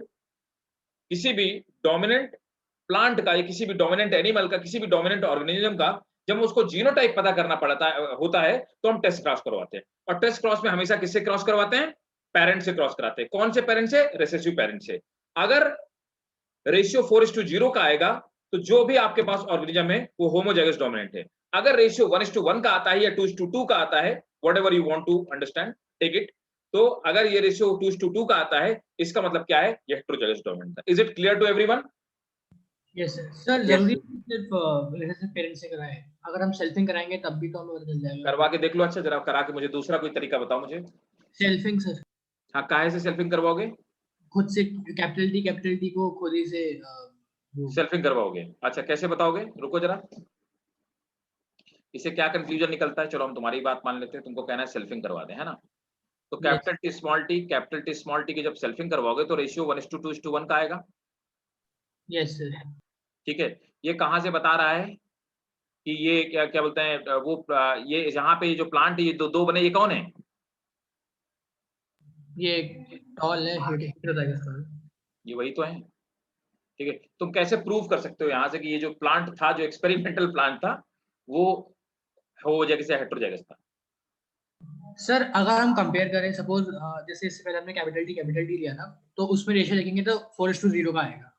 प्लांट का या किसी भी डोमिनेंट एनिमल का, किसी भी डोमिनेंट ऑर्गेनिज्म का, जब उसको जीनोटाइप पता करना पड़ता होता है तो हम टेस्ट क्रॉस करवाते हैं। और टेस्ट क्रॉस में हमेशा किससे क्रॉस करवाते हैं, पेरेंट से क्रॉस कराते हैं। कौन से पेरेंट से, रेसेसिव पेरेंट से। अगर रेशियो 4:0 का आएगा तो जो भी आपके पास ऑर्गेनिज्म है वो होमोजाइगस डोमिनेंट है। अगर रेशियो 1:1 का आता है या 2:2 का आता है, whatever you want to understand, take it. तो अगर ये रेशियो 2:2 का आता है, इसका मतलब क्या है, ये हेट्रोजाइगस डोमिनेंट है। Is it clear to everyone? Yes sir. Sir जरूरी सिर्फ रिसेसिव पेरेंट्स से कराएं, अगर हम सेल्फिंग कराएंगे तब भी तो हमें पता चल जाएगा। करवा के देख लो, अच्छा जरा करा के मुझे दूसरा कोई तरीका बताओ मुझे। Selfing sir. हाँ, काहे से सेल्फिंग करवाओगे, खुद से कैपिटल टी को खुद ही से सेल्फिंग करवाओगे, अच्छा कैसे बताओगे, रुको जरा, इसे क्या कंफ्यूजन निकलता है। चलो हम तुम्हारी बात मान लेते हैं, तुमको कहना है सेल्फिंग करवा दें, है ना। तो कैपिटल टी स्मॉल टी की जब सेल्फिंग करवाओगे तो रेशियो 1:2:1 का आएगा। Yes sir. ठीक है, ये कहाँ से बता रहा है कि ये क्या क्या बोलते हैं, वो ये यहाँ पे जो प्लांट ये दो बने, ये कौन है, ये टॉल है, हेटेरोजाइगस का। ये वही तो है। ठीक है, तुम कैसे प्रूव कर सकते हो यहाँ से कि ये जो प्लांट था, जो एक्सपेरिमेंटल प्लांट था, वो होमोजाइगस या हेटेरोजाइगस था। सर अगर हम कंपेयर करें सपोज जैसे इससे पहले हमने कैपिटल टी लिया था, तो उसमें रेशियो देखेंगे तो 4:0 का आएगा।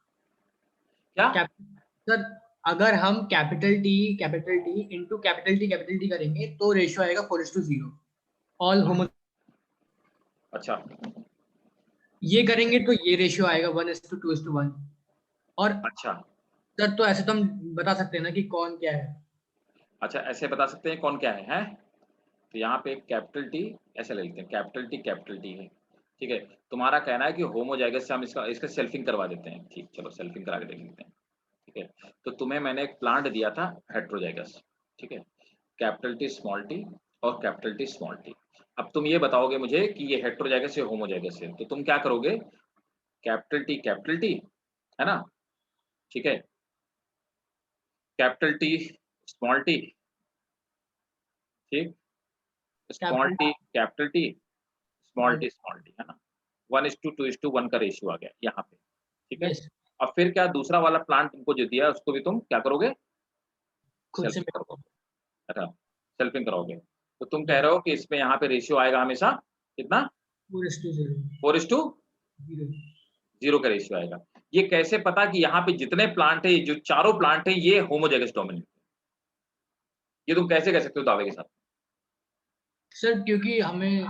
क्या? सर अगर हम capital T into capital T करेंगे तो रेशियो आएगा 4:0 ऑल होमो। अच्छा, ये करेंगे तो ये रेशियो आएगा 1:2:1। और अच्छा, सर तो ऐसे तो हम बता सकते हैं ना कि कौन क्या है। अच्छा, ऐसे बता सकते हैं कौन क्या है? तो यहाँ पे कैपिटल टी ऐसे ले लेते हैं, कैपिटल टी है, ठीक है। तुम्हारा कहना है कि होमोजाइगस से हम इसका सेल्फिंग करवा देते हैं, ठीक, चलो सेल्फिंग करा के देख लेते हैं, ठीक है। तो तुम्हें मैंने एक प्लांट दिया था हेट्रोजाइगस, ठीक है, कैपिटल टी स्मॉल टी और कैपिटल टी स्मॉल टी। अब तुम ये बताओगे मुझे कि ये हेट्रोजाइगस या होमोजाइगस है, तो तुम क्या करोगे? कैपिटल टी है ना, ठीक है, कैपिटल टी स्मॉल टी, ठीक, small T capital T small T है ना, 1:2:1 का रेशियो आ गया यहाँ पे, ठीक है। Yes, अब फिर क्या दूसरा वाला प्लांट तुमको जो दिया है उसको भी तुम क्या करोगे? खुद से सेल्फिंग करोगे, अच्छा, सेल्फिंग करोगे। तो तुम कह yes, रहे हो कि इसमें यहाँ पे रेशियो आएगा हमेशा कितना? 4:0 4:0 का रेशियो आएगा। ये कैसे पता कि यहाँ पे जितने प्लांट है, जो चारों प्लांट है, ये होमोजाइगस डोमिनेंट? ये तुम कैसे कह सकते हो दावे के साथ? सर क्योंकि हमें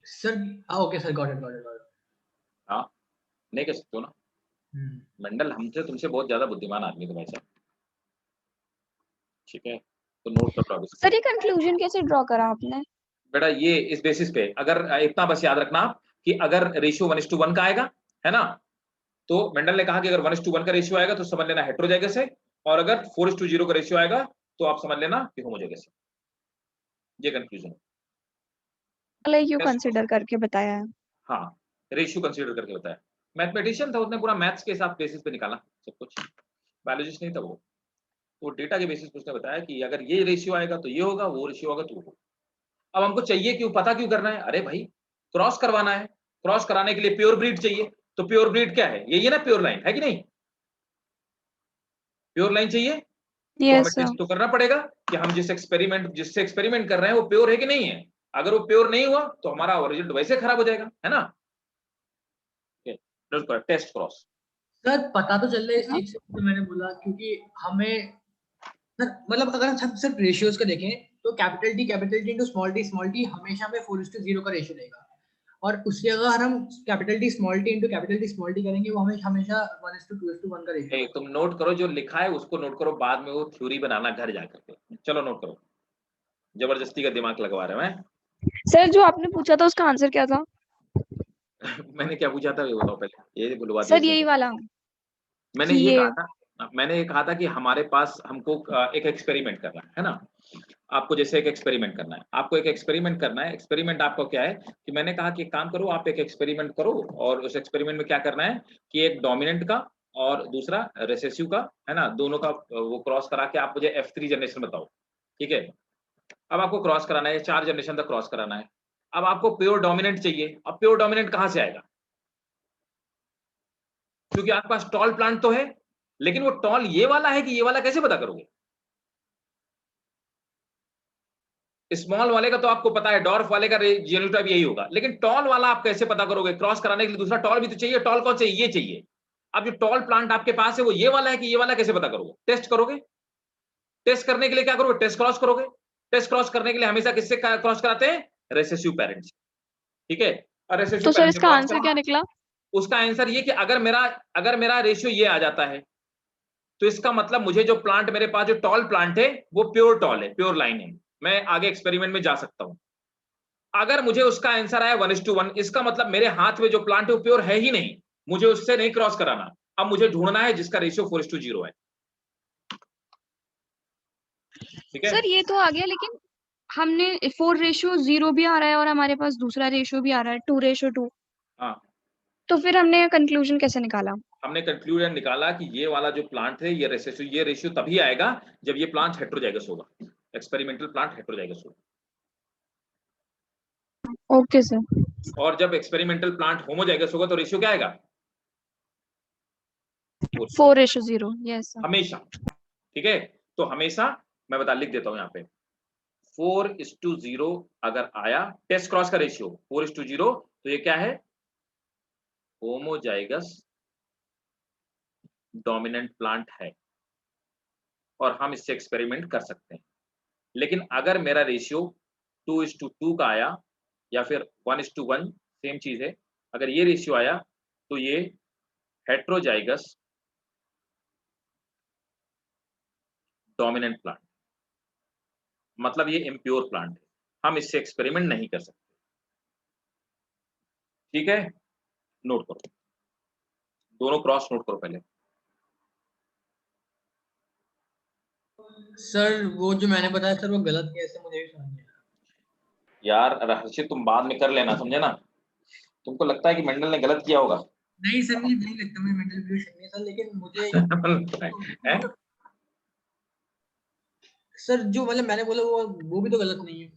sir okay sir got it. हाँ, नहीं कह सकते हो ना मंडल, हमसे तुमसे बहुत ज्यादा बुद्धिमान आदमी तो भाई साहब, ठीक है। तो नोट कर लो अब इसको। सर ये कंक्लूजन कैसे ड्रॉ करा आपने? बेटा ये इस बेसिस पे, अगर इतना बस याद रखना कि अगर रेशियो 1:1 का आएगा, है ना, तो मेंडल ने कहा कि अगर 1:1 का रेशियो आएगा तो समझ लेना हेट्रोजाइगस है, और अगर 4:0 का रेशियो आएगा तो आप समझ लेना कि होमोजाइगस है। ये कंक्लूजन लाइक यू कंसीडर करके बताया है। हाँ, रेशियो कंसीडर करके बताया। मैथमेटिशियन था, उसने पूरा मैथ्स के हिसाब बेसिस पे निकाला सब कुछ, बायोलॉजिस्ट नहीं था वो। तो डेटा के बेसिस पे उसने बताया कि अगर ये रेशियो आएगा तो ये होगा, वो रेशियो होगा तो वो होगा। अब हमको चाहिए क्यों, पता क्यों करना है? अरे भाई क्रॉस करवाना है, क्रॉस कराने के लिए प्योर ब्रीड चाहिए। तो प्योर ब्रीड क्या है? यही है ना प्योर लाइन, है कि नहीं? प्योर लाइन चाहिए तो हमें यस सर। टेस्ट तो करना पड़ेगा कि हम जिससे एक्सपेरिमेंट कर रहे हैं वो प्योर है कि नहीं है। अगर वो प्योर नहीं हुआ तो हमारा रिजल्ट वैसे खराब हो जाएगा, है ना। Test cross. सर पता तो चल रहा है इस चीज से, तो मैंने बोला क्योंकि हमें सर मतलब अगर हम सिर्फ रेशियोज को देखें तो capital T into small T हमेशा में 4:0 का रेशियो रहेगा। और उससे अगर हम capital T small T into capital T small T करेंगे वो हमेशा 1:2:1 का रेशियो। तुम नोट करो, जो लिखा है उसको नोट करो, बाद में वो थ्योरी बनाना घर जाकर के। चलो नोट करो, जबरदस्ती का दिमाग लगवा रहे हैं। सर जो आपने पूछा था उसका आंसर क्या था? मैंने क्या पूछा था ये बताओ पहले, ये बुलवा सर दिया यही वाला मैंने कि ये ये कहा था कि हमारे पास हमको एक एक्सपेरिमेंट करना है ना। आपको जैसे एक एक्सपेरिमेंट करना है, आपको एक एक्सपेरिमेंट करना है। एक्सपेरिमेंट आपका क्या है कि मैंने कहा कि एक काम करो, आप एक एक्सपेरिमेंट करो, और उस एक्सपेरिमेंट में क्या करना है कि एक डोमिनेंट का और दूसरा रिसेसिव का, है ना, दोनों का वो क्रॉस करा के आप मुझे F3 जनरेशन बताओ, ठीक है। अब आपको क्रॉस कराना है, 4 जनरेशन तक क्रॉस कराना है। अब आपको प्योर डोमिनेंट चाहिए। अब प्योर डोमिनेंट कहां से आएगा? क्योंकि आपके पास टॉल प्लांट तो है, लेकिन वो टॉल ये वाला है कि ये वाला, कैसे पता करोगे? स्मॉल वाले का तो आपको पता है, डॉर्फ वाले का जीनोटाइप यही होगा, लेकिन टॉल वाला आप कैसे पता करोगे? क्रॉस कराने के लिए दूसरा टॉल भी तो चाहिए। टॉल कौन चाहिए? ये चाहिए। अब जो टॉल प्लांट आपके पास है वो ये वाला है कि ये वाला, कैसे पता करोगे? टेस्ट करोगे। टेस्ट करने के लिए क्या करोगे? टेस्ट क्रॉस करोगे। टेस्ट क्रॉस करने के लिए हमेशा किससे क्रॉस कराते हैं? रेसेसिव पेरेंट्स, ठीक है। और रेसेसिव तो सर पेरेंट्स से इसका क्रॉस आंसर करा, क्या निकला? उसका आंसर ये कि अगर मेरा रेशियो ये आ जाता है तो इसका मतलब मुझे जो प्लांट मेरे पास, जो टॉल प्लांट है वो प्योर टॉल है, प्योर लाइन है, मैं आगे एक्सपेरिमेंट में जा सकता हूं। अगर मुझे उसका आंसर आया 1:1, इसका मतलब मेरे हाथ में जो प्लांट है वो प्योर है ही नहीं, मुझे उससे नहीं क्रॉस कराना। अब मुझे ढूंढना है जिसका रेशियो 4:0 है, ठीक है। सर ये तो आ गया, लेकिन हमने 4:0 भी आ रहा है और हमारे पास दूसरा रेशियो भी आ रहा है 2:2। हाँ, तो फिर हमने कंक्लूजन कैसे निकाला? हमने कंक्लूजन निकाला कि ये वाला जो प्लांट है, ये रेशियो तभी आएगा जब ये प्लांट हेट्रोजाइगस होगा, एक्सपेरिमेंटल प्लांट हेट्रोजाइगस होगा। Okay sir. और जब एक्सपेरिमेंटल प्लांट होमोजाइगस होगा तो रेशियो क्या आएगा? 4:0। Yes sir. हमेशा, ठीक है। तो हमेशा मैं बता लिख देता हूं यहाँ पे 4:0 अगर आया टेस्ट क्रॉस का रेशियो 4:0, तो ये क्या है? होमोजाइगस डोमिनेंट प्लांट है और हम इससे एक्सपेरिमेंट कर सकते हैं। लेकिन अगर मेरा रेशियो 2:2 का आया या फिर 1:1, सेम चीज है, अगर ये रेशियो आया तो ये हेट्रोजाइगस डोमिनेंट प्लांट, मतलब ये इम्प्योर प्लांट है, हम इससे एक्सपेरिमेंट नहीं कर सकते। ठीक है, नोट करो, दोनों क्रॉस नोट करो पहले। सर वो जो मैंने बताया सर वो गलत कैसे, मुझे भी समझ नहीं आया। यार हर्षित तुम बाद में कर लेना, समझे ना? तुमको लगता है कि मेंडल ने गलत किया होगा? नहीं सर, मुझे नहीं लगता मैं मेंटल व्यू नहीं सर, लेकिन मुझे है? सर जो मतलब मैंने बोला वो भी तो गलत नहीं है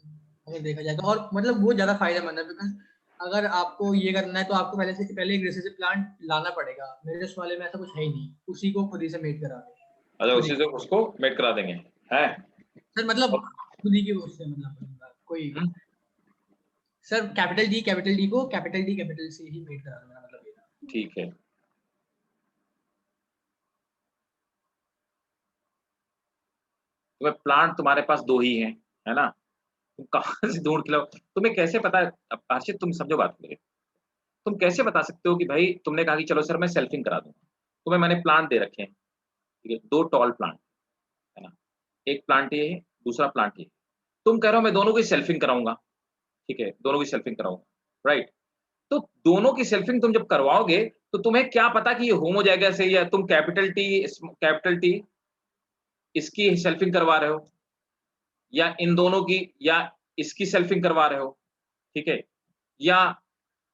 अगर देखा जाए तो, और मतलब वो ज्यादा फायदेमंद है, बिकॉज अगर आपको ये करना है तो आपको पहले एक रेसिसी प्लांट लाना पड़ेगा। मेरे उस वाले में ऐसा कुछ है ही नहीं, उसी को खुद ही से मेड करा दे। अच्छा, उसी से उसको मेट करा देंगे है सर मतलब खुद ही की उससे मतलब कोई सर कैपिटल डी को कैपिटल से ही मेड करा देना, मतलब ये। ठीक है, तुम्हें प्लांट तुम्हारे पास 2 ही हैं, है ना? तुम कहाँ से ढूंढ के लाओ? तुम्हें कैसे पता है? अब हर्षित तुम समझो बात मेरी, तुम कैसे बता सकते हो कि भाई तुमने कहा कि चलो सर मैं सेल्फिंग करा दूंगा, तुम्हें मैंने प्लांट दे रखे हैं, ठीक है, 2 टॉल प्लांट, है ना? एक प्लांट ये है, दूसरा प्लांट ये है। तुम कह रहे हो मैं दोनों की सेल्फिंग कराऊंगा, ठीक है, दोनों की सेल्फिंग कराऊंगा, राइट? तो दोनों की सेल्फिंग तुम जब करवाओगे तो तुम्हें क्या पता कि ये होमोजाइगस है, या तुम कैपिटल टी इसकी सेल्फिंग करवा रहे हो, या इन दोनों की, या इसकी सेल्फिंग करवा रहे हो, ठीक है, या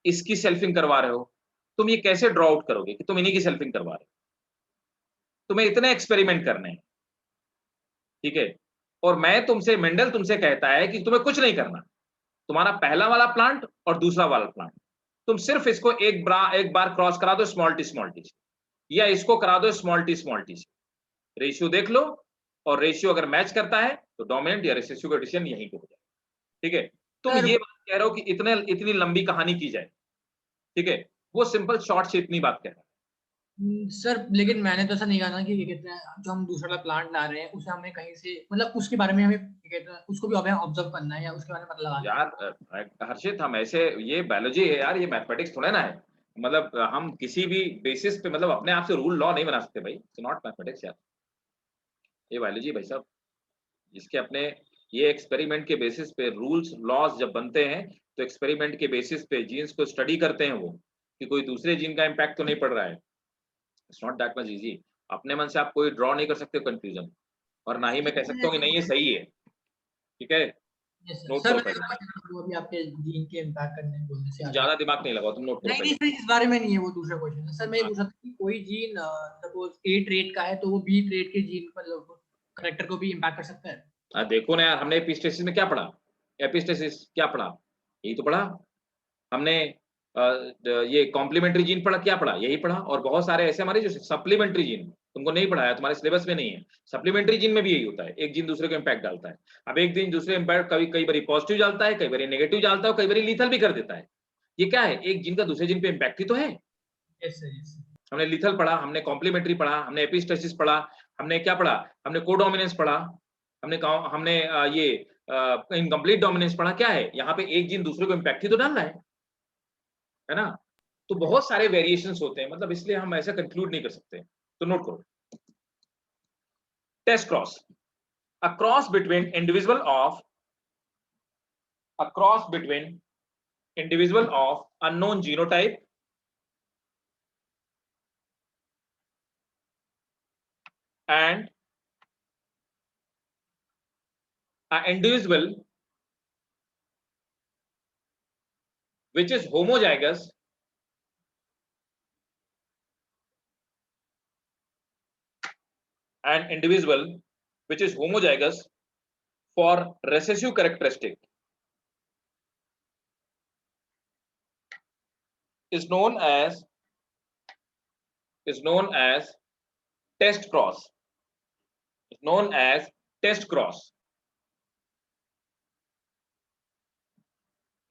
इसकी सेल्फिंग करवा रहे हो। तुम ये कैसे ड्रॉ आउट करोगे कि तुम इन्हीं की सेल्फिंग करवा रहे हो? तुम्हें इतने एक्सपेरिमेंट करने हैं, ठीक है, और मैं तुमसे, मेंडल तुमसे कहता है कि तुम्हें कुछ नहीं करना, तुम्हारा पहला वाला प्लांट और दूसरा वाला प्लांट, तुम सिर्फ इसको एक बार क्रॉस करा दो स्मॉल टी, या इसको करा दो स्मॉल टी, रेशियो देख लो, और रेशियो अगर मैच करता है तो डोमिनेंट या रिसेसिव का डिसीजन यहीं पे हो जाए। ठीक है, तुम सर ये बात कह रहे हो कि इतनी लंबी कहानी की जाए, ठीक है, वो सिंपल शॉर्ट से इतनी बात कह रहा है। सर लेकिन मैंने तो ऐसा नहीं कहा ना कि कहते हैं जो हम दूसरा प्लांट ला रहे हैं उसे हमें कहीं से मतलब उसके बारे में हमें कहते हैं उसको भी हमें ऑब्जर्व करना है या उसके बारे में पता लगाना है। यार हर्षित, हम ऐसे, ये बायोलॉजी है यार, ये मैथमेटिक्स थोड़ा ना है, मतलब हम किसी भी बेसिस पे मतलब अपने आप से रूल लॉ नहीं बना सकते भाई, इट्स नॉट मैथमेटिक्स यार, ये बायोलॉजी भाई साहब, इसके अपने, ये एक्सपेरिमेंट के बेसिस पे रूल्स लॉज जब बनते हैं तो एक्सपेरिमेंट के बेसिस पे जीन्स को स्टडी करते हैं वो, कि कोई दूसरे जीन का इम्पैक्ट तो नहीं पड़ रहा है। It's not that much easy, अपने मन से आप कोई ड्रॉ नहीं कर सकते कंक्लूजन, और ना ही मैं कह सकता हूँ कि नहीं ये सही है। ठीक है, नोट सर करो मैंने पहले, वो अभी आपके जीन के इम्पैक्ट करने बोलने से ज्यादा दिमाग नहीं लगाओ, तुम नोट करो नहीं पहले। सर इस बारे में नहीं है, वो दूसरा क्वेश्चन है। सर मैं ये पूछ रहा था कि कोई जीन सपोज ए ट्रेट का है तो वो बी ट्रेट के जीन मतलब करेक्टर को भी इम्पैक्ट कर सकता है। देखो ना यार, हमने एपिस्टेसिस में क्या पढ़ा? एपिस्टेसिस क्या पढ़ा? यही तो पढ़ा हमने। ये कॉम्प्लीमेंट्री जीन पढ़ा, क्या पढ़ा? यही पढ़ा। और बहुत सारे ऐसे हमारे जो सप्लीमेंट्री जीन तुमको नहीं पढ़ाया, तुम्हारे सिलेबस में नहीं है। सप्लीमेंट्री जीन में भी यही होता है, एक जीन दूसरे को इम्पैक्ट डालता है। अब एक जीन दूसरे इम्पैक्ट कई बार पॉजिटिव डालता है, कई बार नेगेटिव डालता है, कई बार लीथल भी कर देता है। ये क्या है? एक जीन का दूसरे जीन पे इम्पैक्ट ही तो है। Yes sir yes. हमने लीथल पढ़ा, हमने कॉम्प्लीमेंट्री पढ़ा, हमने एपिस्टेसिस पढ़ा, हमने क्या पढ़ा? हमने कोडोमिनेंस पढ़ा, हमने ये इनकम्प्लीट डोमिनेंस पढ़ा। क्या है यहाँ पे? एक जीन दूसरे को इम्पैक्ट ही तो डाल रहा है ना? तो बहुत सारे वेरिएशंस होते हैं, मतलब इसलिए हम ऐसा कंक्लूड नहीं कर सकते। तो नोट करो, test cross, a cross between individual of unknown genotype and an individual which is homozygous for recessive characteristic is known as test cross, is known as test cross,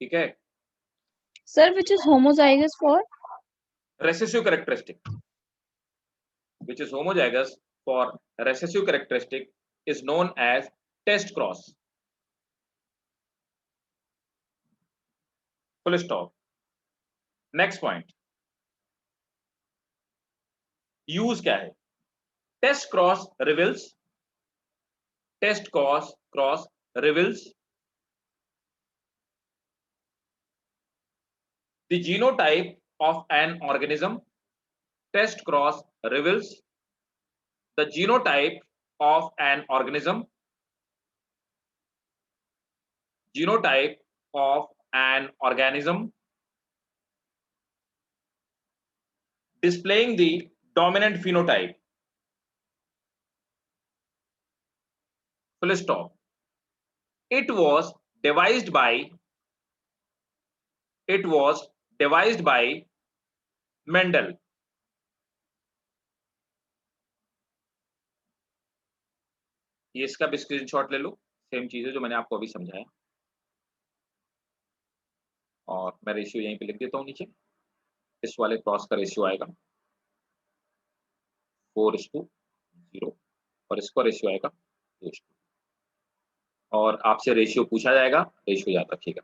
ठीक है, Sir, which is homozygous for? recessive characteristic, which is homozygous for recessive characteristic is known as test cross. Full stop. Next point. Use क्या है? Test cross reveals, test cross reveals the genotype of an organism. Test cross reveals the genotype of an organism. Genotype of an organism displaying the dominant phenotype. Full stop. It was devised by Mendel. ये इसका भी screenshot ले लो, same चीज है जो मैंने आपको अभी समझाया, और मैं रेशियो यहीं पे लिख देता हूँ नीचे। इस वाले क्रॉस का रेशियो आएगा 4:0 और इसका रेशियो आएगा 2:2, और आपसे रेशियो पूछा जाएगा, रेशियो याद रखिएगा।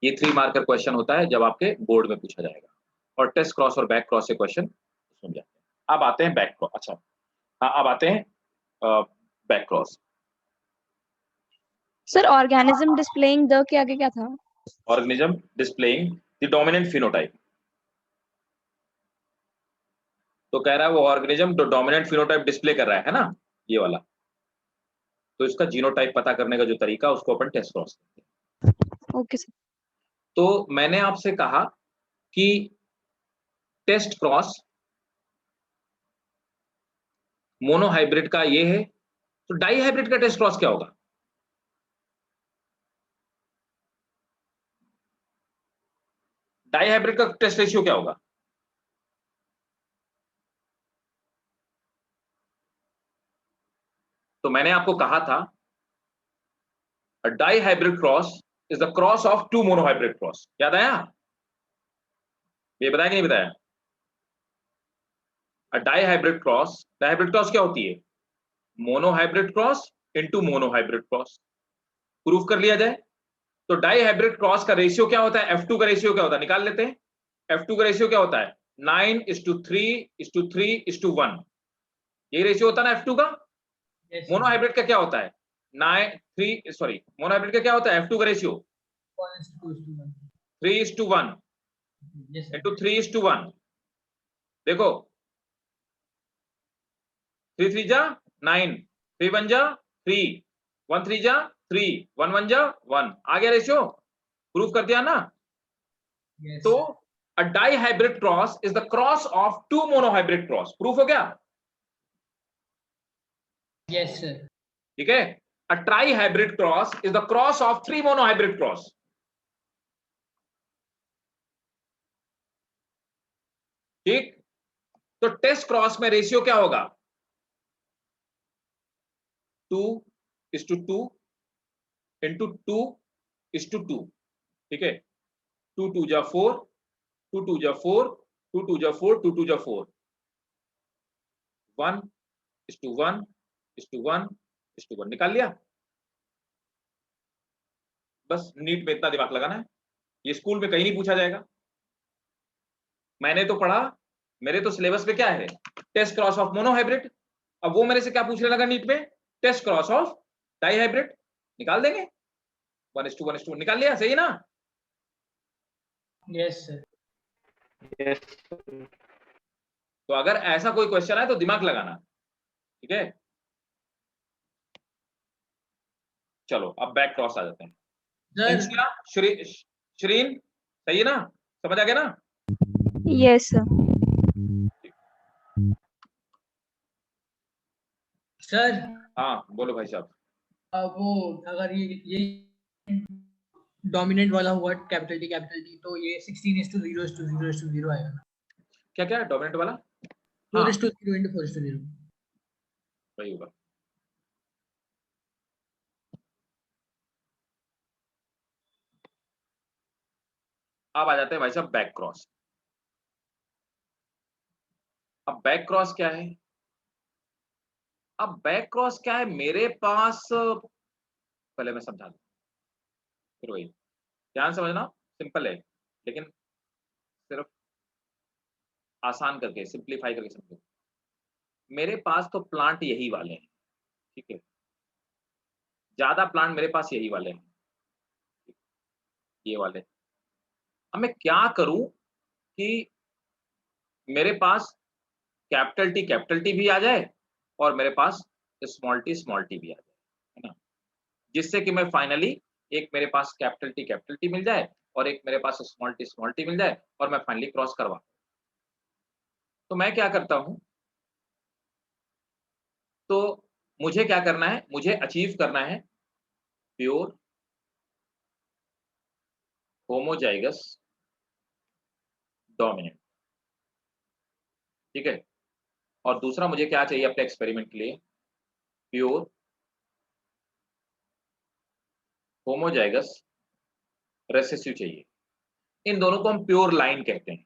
ये 3 मार्कर क्वेश्चन होता है जब आपके बोर्ड में पूछा जाएगा, और टेस्ट क्रॉस और बैक क्रॉस से क्वेश्चन सुन जाते हैं। अब आते हैं बैक क्रॉस, अच्छा हाँ, अब आते हैं back cross. Sir, organism displaying the के आगे क्या था? Organism displaying the dominant phenotype. तो कह रहा है वो ऑर्गेनिज्म तो डोमिनेंट फिनोटाइप डिस्प्ले कर रहा है ना, ये वाला, तो इसका जीनोटाइप पता करने का जो तरीका उसको अपन टेस्ट क्रॉस कहते हैं। Okay, sir. तो मैंने आपसे कहा कि टेस्ट क्रॉस मोनोहाइब्रिड का ये है, तो डाई हाइब्रिड का टेस्ट क्रॉस क्या होगा? डाई हाइब्रिड का टेस्ट रेशियो क्या होगा? तो मैंने आपको कहा था a dihybrid cross is the cross of 2 monohybrid cross. याद आया? ये बताया कि नहीं बताया? a dihybrid cross क्या होती है? Monohybrid cross into monohybrid cross. Proof कर लिया जाए तो डाईहाइब्रिड क्रॉस का रेशियो क्या होता है? F2 का रेशियो क्या होता है? निकाल लेते हैं। F2 का रेशियो क्या होता है? 9:3:3:1। यही रेशियो होता है ना F2 का। मोनोहाइब्रिड का क्या होता है? मोनोहाइब्रिड का क्या होता है? F2 का रेशियो 3:1 इंटू 3:1। देखो 3 3 जा 9, 3 1 जा 3, 1 3 जा 3, 1 1 जा 1। आ गया रेशियो, प्रूफ कर दिया ना। तो a dihybrid cross is the cross of 2 monohybrid cross. Proof हो गया? Yes sir. ठीक है। A trihybrid cross is the cross of 3 monohybrid cross. ठीक, तो टेस्ट क्रॉस में रेशियो क्या होगा? 2:2 इंटू 2:2। ठीक है, 2 2 जा 4, 2 2 जा 4, 2 2 जा 4, 2 2 जा 4, 1:1:1:1 निकाल लिया। बस नीट में इतना दिमाग लगाना है, ये स्कूल में कहीं नहीं पूछा जाएगा। मैंने तो पढ़ा, मेरे तो सिलेबस में क्या है? Test cross of monohybrid. अब वो मेरे से क्या पूछने लगा नीट में? Test cross of dihybrid. निकाल देंगे, 1:1:1 निकाल लिया। सही ना? Yes sir. यस। तो अगर ऐसा कोई क्वेश्चन है तो दिमाग लगाना, ठीक है। चलो अब बैक क्रॉस आ जाते हैं। श्रीन सही है ना? समझ आ गया ना? Yes, sir. सर हाँ बोलो भाई साहब। वो अगर ये डोमिनेंट वाला हुआ कैपिटल टी तो ये 16:0:0:0 आएगा ना? क्या क्या डोमिनेंट वाला? 4:0 into 4:0। वही होगा। अब आ जाते हैं भाई साहब बैक क्रॉस। अब बैक क्रॉस क्या है? अब बैक क्रॉस क्या है, मेरे पास पहले मैं समझा दूं, फिर वही ध्यान समझना, सिंपल है लेकिन सिर्फ आसान करके सिंप्लीफाई करके समझो। मेरे पास तो प्लांट यही वाले हैं, ठीक है, ज्यादा प्लांट मेरे पास यही वाले हैं, ये वाले। अब मैं क्या करूं कि मेरे पास कैपिटल टी भी आ जाए और मेरे पास स्मॉल टी भी आ जाए, है ना, जिससे कि मैं फाइनली एक मेरे पास कैपिटल टी मिल जाए और एक मेरे पास स्मॉल टी मिल जाए और मैं फाइनली क्रॉस करवा। तो मैं क्या करता हूं, तो मुझे क्या करना है, मुझे अचीव करना है प्योर होमोजाइगस डोमिनेंट, ठीक है। और दूसरा मुझे क्या चाहिए अपने एक्सपेरिमेंट के लिए, प्योर होमोजाइगस रेसेसिव चाहिए। इन दोनों को हम प्योर लाइन कहते हैं।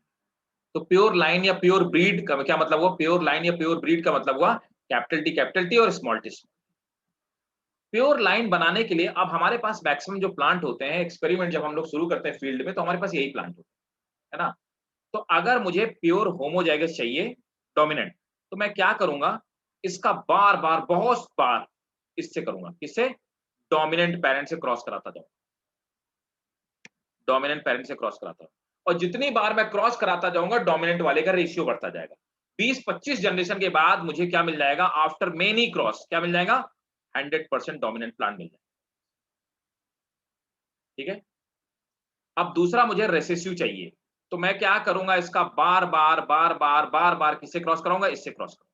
तो प्योर लाइन या प्योर ब्रीड का क्या मतलब हुआ, प्योर लाइन या प्योर ब्रीड का मतलब हुआ कैपिटल टी और स्मॉल टी। प्योर लाइन बनाने के लिए अब हमारे पास मैक्सिमम जो प्लांट होते हैं, एक्सपेरिमेंट जब हम लोग शुरू करते हैं फील्ड में तो हमारे पास यही प्लांट होते हैं, है ना। तो अगर मुझे प्योर होमोजाइगस चाहिए डोमिनेंट, तो मैं क्या करूंगा, इसका बार बार बहुत बार इससे करूंगा, किससे, डोमिनेंट पेरेंट से क्रॉस कराता जाऊं, डोमिनेंट पेरेंट से क्रॉस कराता हूं, और जितनी बार मैं क्रॉस कराता जाऊंगा डोमिनेंट वाले का रेशियो बढ़ता जाएगा। 20-25 जनरेशन के बाद मुझे क्या मिल जाएगा, आफ्टर मेनी क्रॉस क्या मिल जाएगा, 100% डोमिनेंट प्लांट मिल जाएगा, ठीक है। अब दूसरा मुझे रेसेसिव चाहिए, तो मैं क्या करूंगा, इसका बार बार किससे क्रॉस कराऊंगा, इससे क्रॉस करूंगा।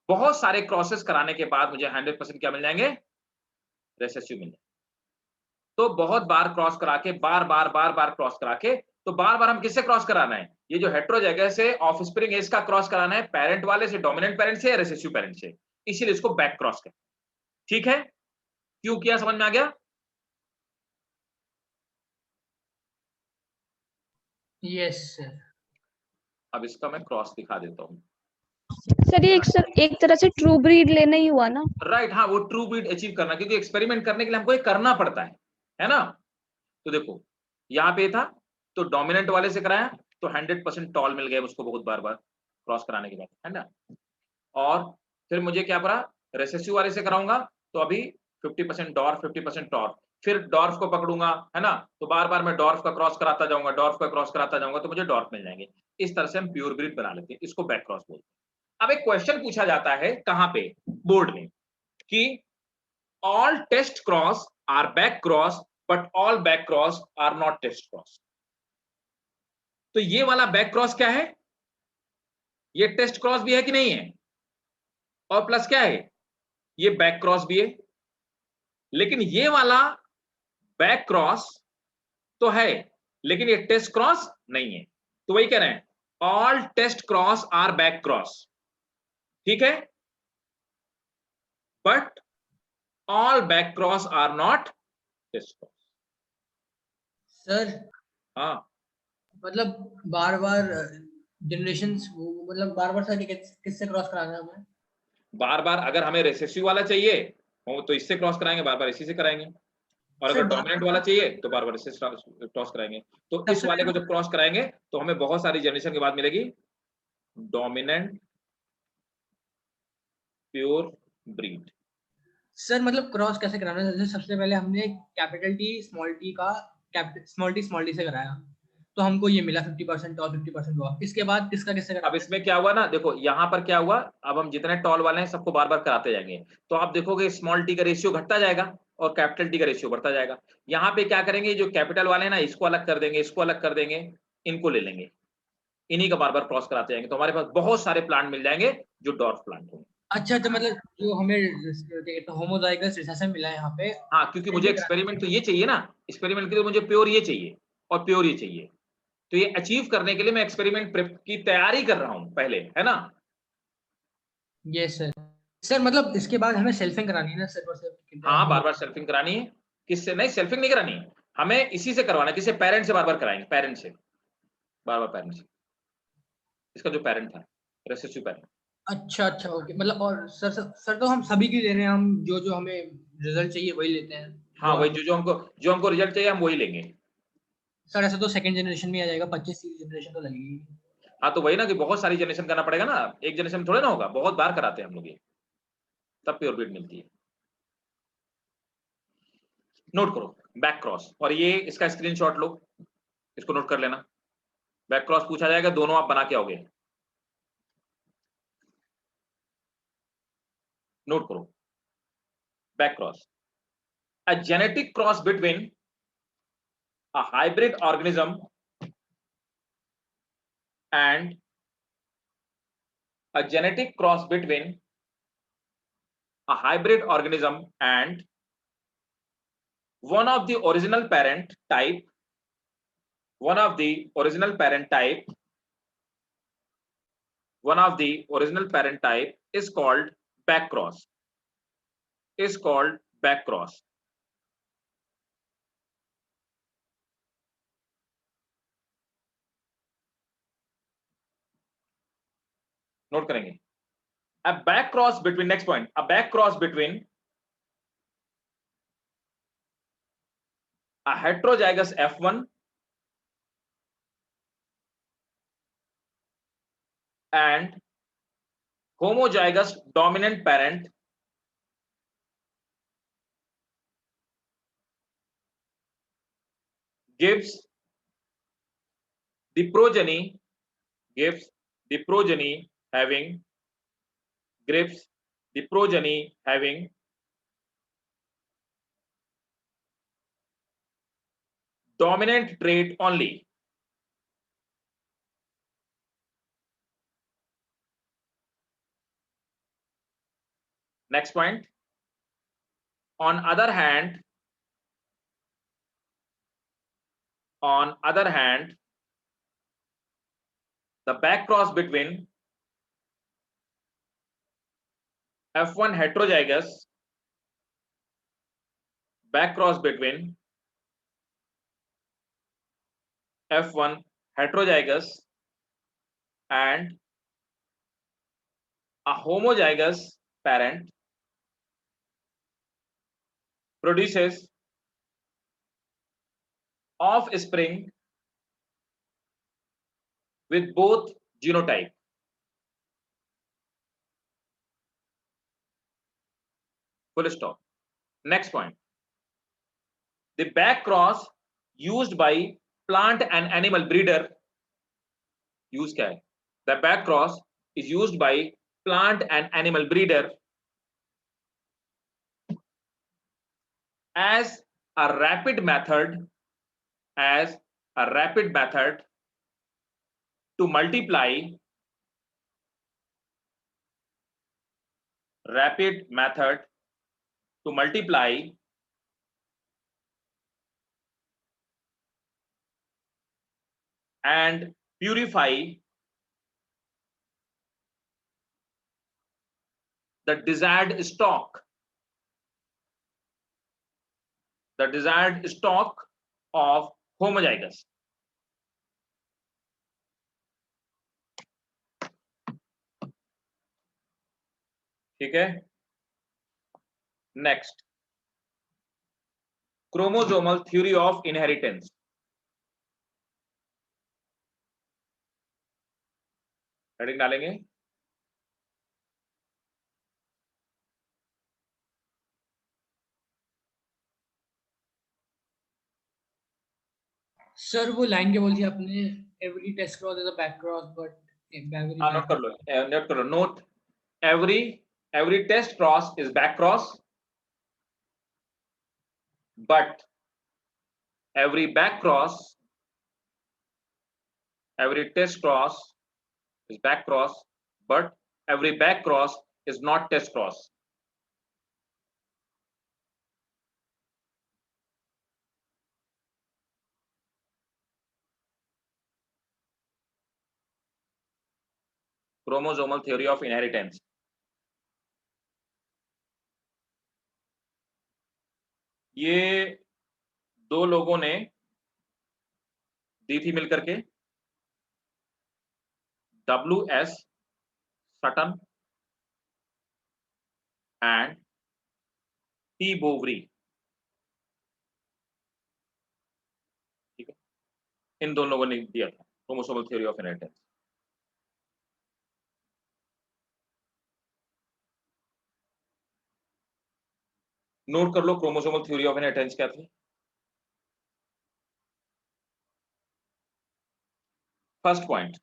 बहुत सारे क्रॉसेस कराने के बाद मुझे 100% क्या मिल जाएंगे, रेसेसिव मिल जाएंगे। तो बहुत बार क्रॉस करा के, बार बार क्रॉस करा के, तो बार बार हम किससे क्रॉस कराना है, ये जो हेटेरोजाइगस से ऑफस्प्रिंग है इसका क्रॉस कराना है, पेरेंट वाले से, डोमिनेंट पेरेंट से या रेसेसिव पेरेंट से, इसीलिए इसको बैक क्रॉस करते हैं, ठीक है। क्यों किया, समझ में आ गया? Yes sir. अब इसका मैं क्रॉस दिखा देता हूं। सर ये एक तरह से ट्रू ब्रीड लेना ही हुआ ना। राइट, हाँ, वो ट्रू ब्रीड अचीव करना, क्योंकि एक्सपेरिमेंट करने के लिए हमको ये करना पड़ता है ना। तो देखो यहाँ पे था, तो डोमिनेंट वाले से कराया तो 100% टॉल मिल गया उसको बहुत बार बार क्रॉस कराने के बाद, है ना। और फिर मुझे क्या पड़ा, रेसेसिव वाले से कराऊंगा तो अभी 50% डॉर्फ 50% टॉर्फ, फिर डॉर्फ को पकड़ूंगा, है ना, तो बार बार मैं डॉर्फ का क्रॉस कराता जाऊंगा, डॉर्फ का क्रॉस कराता जाऊंगा तो मुझे डॉर्फ मिल जाएंगे। इस तरह से हम प्योर ब्रीड बना लेते हैं, इसको बैक क्रॉस बोलते हैं। अब एक क्वेश्चन पूछा जाता है कहां पे, बोर्ड में, कि all test cross are back cross but all back cross are not test cross। तो ये वाला बैक क्रॉस क्या है, ये टेस्ट क्रॉस भी है कि नहीं है, और प्लस क्या है, ये बैक क्रॉस भी है। लेकिन ये वाला बैक क्रॉस तो है लेकिन ये टेस्ट क्रॉस नहीं है, तो वही कह रहे हैं all test cross are back cross, ठीक है, but all back cross are not test cross. Sir हाँ, मतलब बार बार जनरेशंस, मतलब बार बार सर किससे क्रॉस कराना है हमें, बार बार अगर हमें रेसेसिव वाला चाहिए हो तो इससे क्रॉस कराएंगे, बार बार इसी से कराएंगे, और अगर सर डोमिनेंट वाला चाहिए तो बार बार इससे क्रॉस कराएंगे। तो इस वाले को जब क्रॉस कराएंगे तो हमें बहुत सारी जनरेशन के बाद मिलेगी डोमिनेंट प्योर ब्रीड। सर मतलब क्रॉस कैसे कराना है, जैसे सबसे पहले हमने कैपिटल टी का स्मॉल टी से कराया तो हमको ये मिला 50% टॉल 50% हुआ, इसके बाद किसका किससे कराना अब इसमें क्या हुआ ना, देखो यहाँ पर क्या हुआ, अब हम जितने टॉल वाले हैं सबको बार बार कराते जाएंगे, तो आप देखोगे स्मॉल टी का रेशियो घटता जाएगा और कैपिटल टी का रेशियो बढ़ता जाएगा। यहाँ पे क्या करेंगे, जो कैपिटल वाले हैं ना इसको अलग कर देंगे, इसको अलग कर देंगे, इनको ले लेंगे, इन्हीं का बार बार क्रॉस कराते जाएंगे, तो हमारे पास बहुत सारे प्लांट मिल जाएंगे जो डॉर्फ प्लांट होंगे। अच्छा, तो मतलब जो हमें होमोजाइगस रिसेशन मिला है यहाँ पे, हाँ, क्योंकि मुझे एक्सपेरिमेंट तो ये चाहिए ना, एक्सपेरिमेंट के लिए मुझे प्योर ये चाहिए और प्योर ये चाहिए, तो ये अचीव करने के लिए मैं एक्सपेरिमेंट प्रेप की तैयारी कर रहा हूं पहले, है ना। Yes sir. सर मतलब इसके बाद हमें सेल्फिंग करानी है ना सर, हाँ, बार बार सेल्फिंग करानी है, किससे नहीं, सेल्फिंग नहीं करानी है, हमें इसी से करवाना है, किसे? पेरेंट से बार बार कराएंगे, पेरेंट से बार बार, पेरेंट से, इसका जो पेरेंट था, रेसेसिव पेरेंट। अच्छा अच्छा ओके, मतलब और सर तो हम सभी की ले रहे हैं, हम जो जो हमें रिजल्ट चाहिए वही लेते हैं। हाँ, वही जो हमको रिजल्ट चाहिए हम वही लेंगे। सर ऐसा तो सेकंड जनरेशन में आ जाएगा, 25 जनरेशन तो लगेगी। हाँ, तो वही ना कि बहुत सारी जनरेशन करना पड़ेगा ना, एक जनरेशन में थोड़े ना होगा, बहुत बार कराते हैं हम लोग ये, तब प्योर ब्रीड मिलती है। नोट करो बैक क्रॉस, और ये इसका स्क्रीनशॉट लो, इसको नोट कर लेना। बैक क्रॉस पूछा जाएगा, दोनों आप बना के आओगे। नोट करो back cross, a genetic cross between a hybrid organism and a genetic cross between a hybrid organism and one of the original parent type, one of the original parent type, one of the original parent type is called back cross, is called back cross. Note करेंगे, a back cross between, next point, a back cross between a heterozygous F1 and homozygous dominant parent gives the progeny, gives the progeny having, gives the progeny having dominant trait only. Next point, on other hand, the back cross between F1 heterozygous, back cross between F1 heterozygous and a homozygous parent produces offspring with both genotype. Full stop. Next point, the back cross used by plant and animal breeder, use क्या है? The back cross is used by plant and animal breeder as a rapid method, as a rapid method to multiply, rapid method to multiply and purify the desired stock, the desired stock of homozygous. ठीक है, next, chromosomal theory of inheritance. Heading डालेंगे, sir वो line क्या बोली आपने, every test cross is a back cross but note कर लो, note करो, note, every test cross is back cross, but every back cross, every test cross is back cross, but every back cross is not test cross. Chromosomal theory of inheritance. ये दो लोगों ने दी थी मिलकर के WS Sutton and T Boveri, ठीक है, इन दोनों लोगों ने दिया था chromosomal theory of inheritance. Note कर लो क्रोमोसोमल थ्योरी ऑफ इनहेरिटेंस क्या थी। फर्स्ट पॉइंट,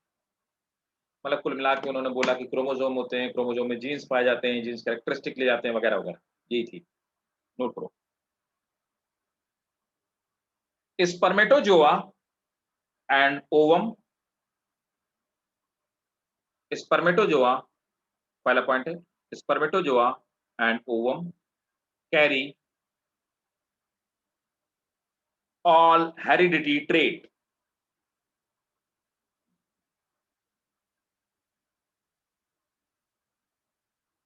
मतलब कुल मिला के उन्होंने बोला कि क्रोमोसोम होते हैं, क्रोमोसोम में जीन्स पाए जाते हैं, जीन्स कैरेक्टरिस्टिक ले जाते हैं वगैरह वगैरह, यही थी। नोट करो, स्पर्मेटोजोआ एंड ओवम, स्पर्मेटोजोआ पहला पॉइंट है, spermatozoa and ovum carry all heredity trait,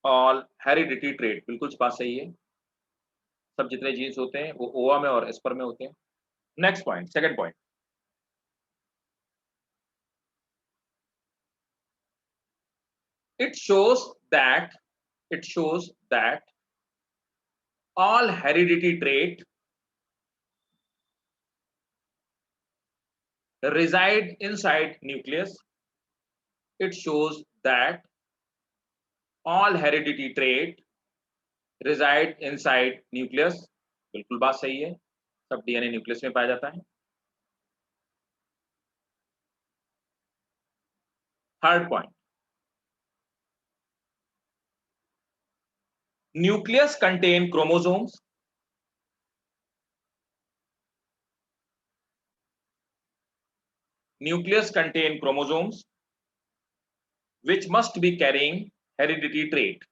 all heredity trait, बिल्कुल बात सही है। सब जितने जीन्स होते हैं वो ओवा में और स्पर्म में होते हैं। Next point, second point, it shows that all heredity trait reside inside nucleus. It shows that all heredity trait reside inside nucleus, बिल्कुल बात सही है, सब डीएनए न्यूक्लियस में पाया जाता है। Third point, nucleus contain chromosomes, nucleus contain chromosomes which must be carrying heredity trait.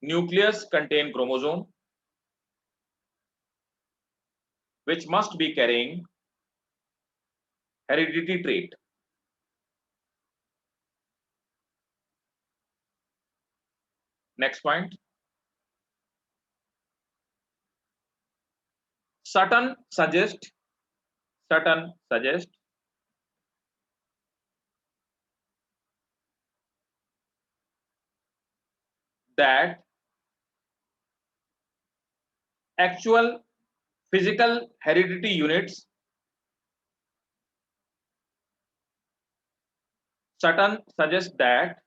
Nucleus contain chromosome which must be carrying heredity trait. Next point, Sutton suggests that actual physical heredity units, Sutton suggests that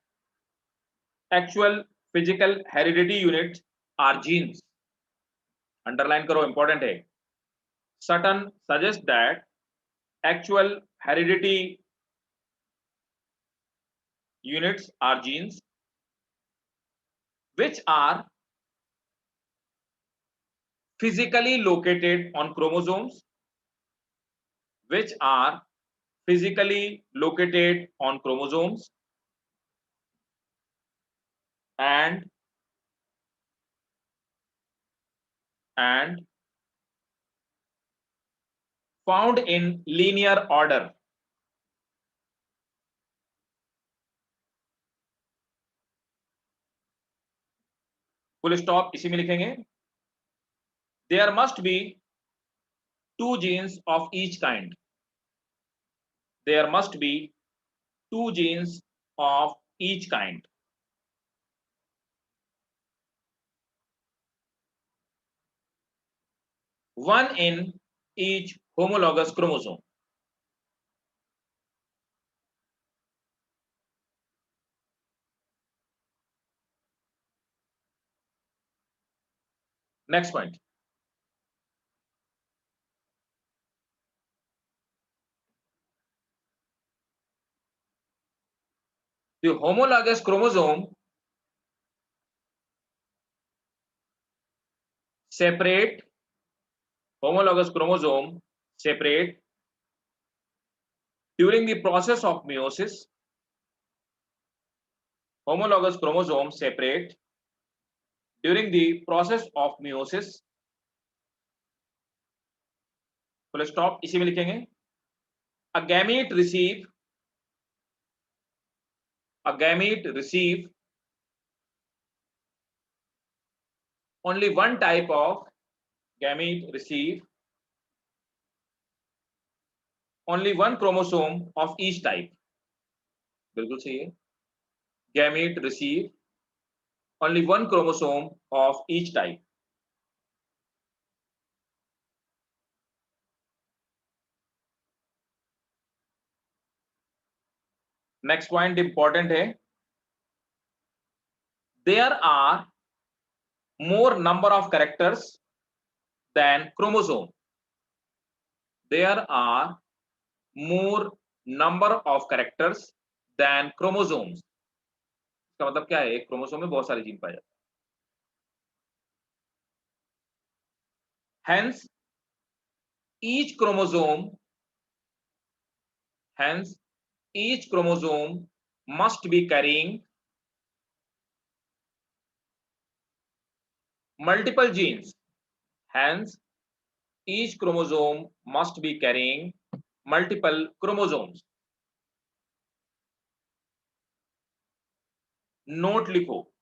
actual physical heredity units are genes. Underline करो, important है। Sutton suggests that actual heredity units are genes which are physically located on chromosomes, which are physically located on chromosomes and found in linear order. Full stop इसी में लिखेंगे। There must be two genes of each kind. There must be two genes of each kind. One in each homologous chromosome. Next point. The homologous chromosome separate during the process of meiosis. Homologous chromosomes separate during the process of meiosis. Full stop इसी में लिखेंगे। A gamete receive only one type of gamete receive only one chromosome of each type. बिल्कुल सही है. Gamete receive only one chromosome of each type. Next point important है. There are more number of characters than chromosome. There are more number of characters than chromosomes. इसका मतलब क्या है? एक chromosome में बहुत सारे जीन पाए जाते हैं. Hence, each chromosome must be carrying multiple genes. Hence, each chromosome must be carrying multiple chromosomes. Note लिखो.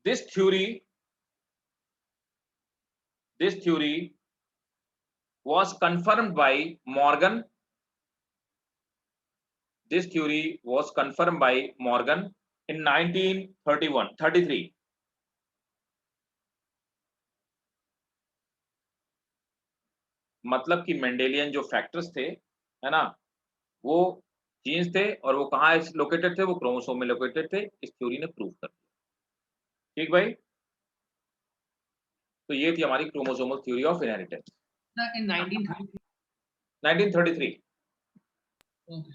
This theory was confirmed by Morgan. This theory was confirmed by Morgan in 1933. मतलब कि Mendelian जो factors थे, है ना, वो jeans थे और वो कहाँ लोकेटेड थे? वो क्रोमोसोम में लोकेटेड थे. इस थ्योरी ने प्रूव कर दिया. ठीक भाई. तो ये थी हमारी chromosomal theory of inheritance in 1933. 1933. Okay.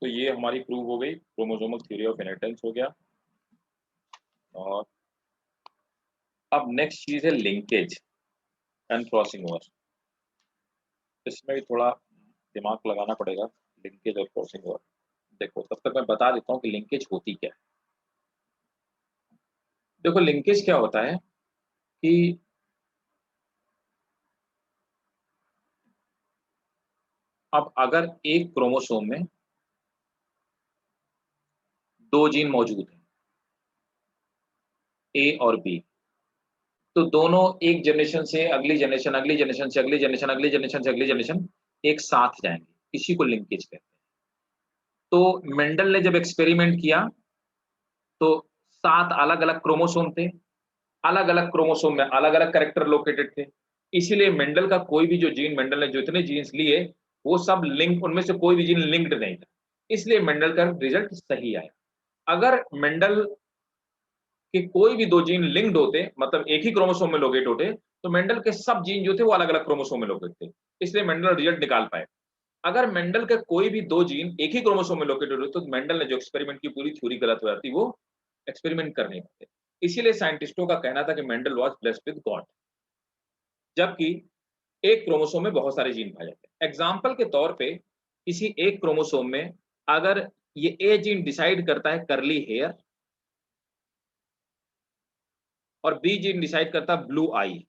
तो ये हमारी प्रूव हो गई. क्रोमोसोमल थ्योरी ऑफ इनहेरिटेंस हो गया. और अब नेक्स्ट चीज है लिंकेज एंड क्रॉसिंग ओवर. इसमें भी थोड़ा दिमाग लगाना पड़ेगा. लिंकेज और क्रॉसिंग ओवर. देखो, तब तक मैं बता देता हूँ कि लिंकेज होती क्या है. देखो, लिंकेज क्या होता है कि अब अगर एक क्रोमोसोम में दो जीन मौजूद हैं, ए और बी, तो दोनों एक जनरेशन से अगली जनरेशन, अगली जनरेशन से अगली जनरेशन, अगली जनरेशन से अगली जनरेशन एक साथ जाएंगे. इसी को लिंकेज कहते हैं. तो मेंडल ने जब एक्सपेरिमेंट किया तो 7 अलग अलग क्रोमोसोम थे. अलग अलग क्रोमोसोम में अलग अलग कैरेक्टर लोकेटेड थे. इसीलिए मेंडल का कोई भी जो जीन, मेंडल ने जो इतने जीन्स लिए वो सब लिंक, उनमें से कोई भी जीन लिंक्ड नहीं था. इसलिए मेंडल का रिजल्ट सही आया. अगर मेंडल के कोई भी दो जीन लिंक्ड होते, मतलब एक ही क्रोमोसोम में लोकेट होते, तो मेंडल के सब जीन जो थे वो अलग अलग क्रोमोसोम में लोकेट थे. इसलिए मेंडल रिजल्ट निकाल पाए. अगर मेंडल के कोई भी दो जीन एक ही क्रोमोसोम में लोकेट होते तो मेंडल ने जो एक्सपेरिमेंट की पूरी थ्योरी गलत हो जाती, वो एक्सपेरिमेंट कर नहीं पाते. इसीलिए साइंटिस्टों का कहना था कि Mendel was blessed with God. जबकि एक क्रोमोसोम में बहुत सारे जीन पाए जाते हैं. एग्जाम्पल के तौर पे किसी एक क्रोमोसोम में अगर ये ए जीन डिसाइड करता है करली हेयर और बी जीन डिसाइड करता है ब्लू आई,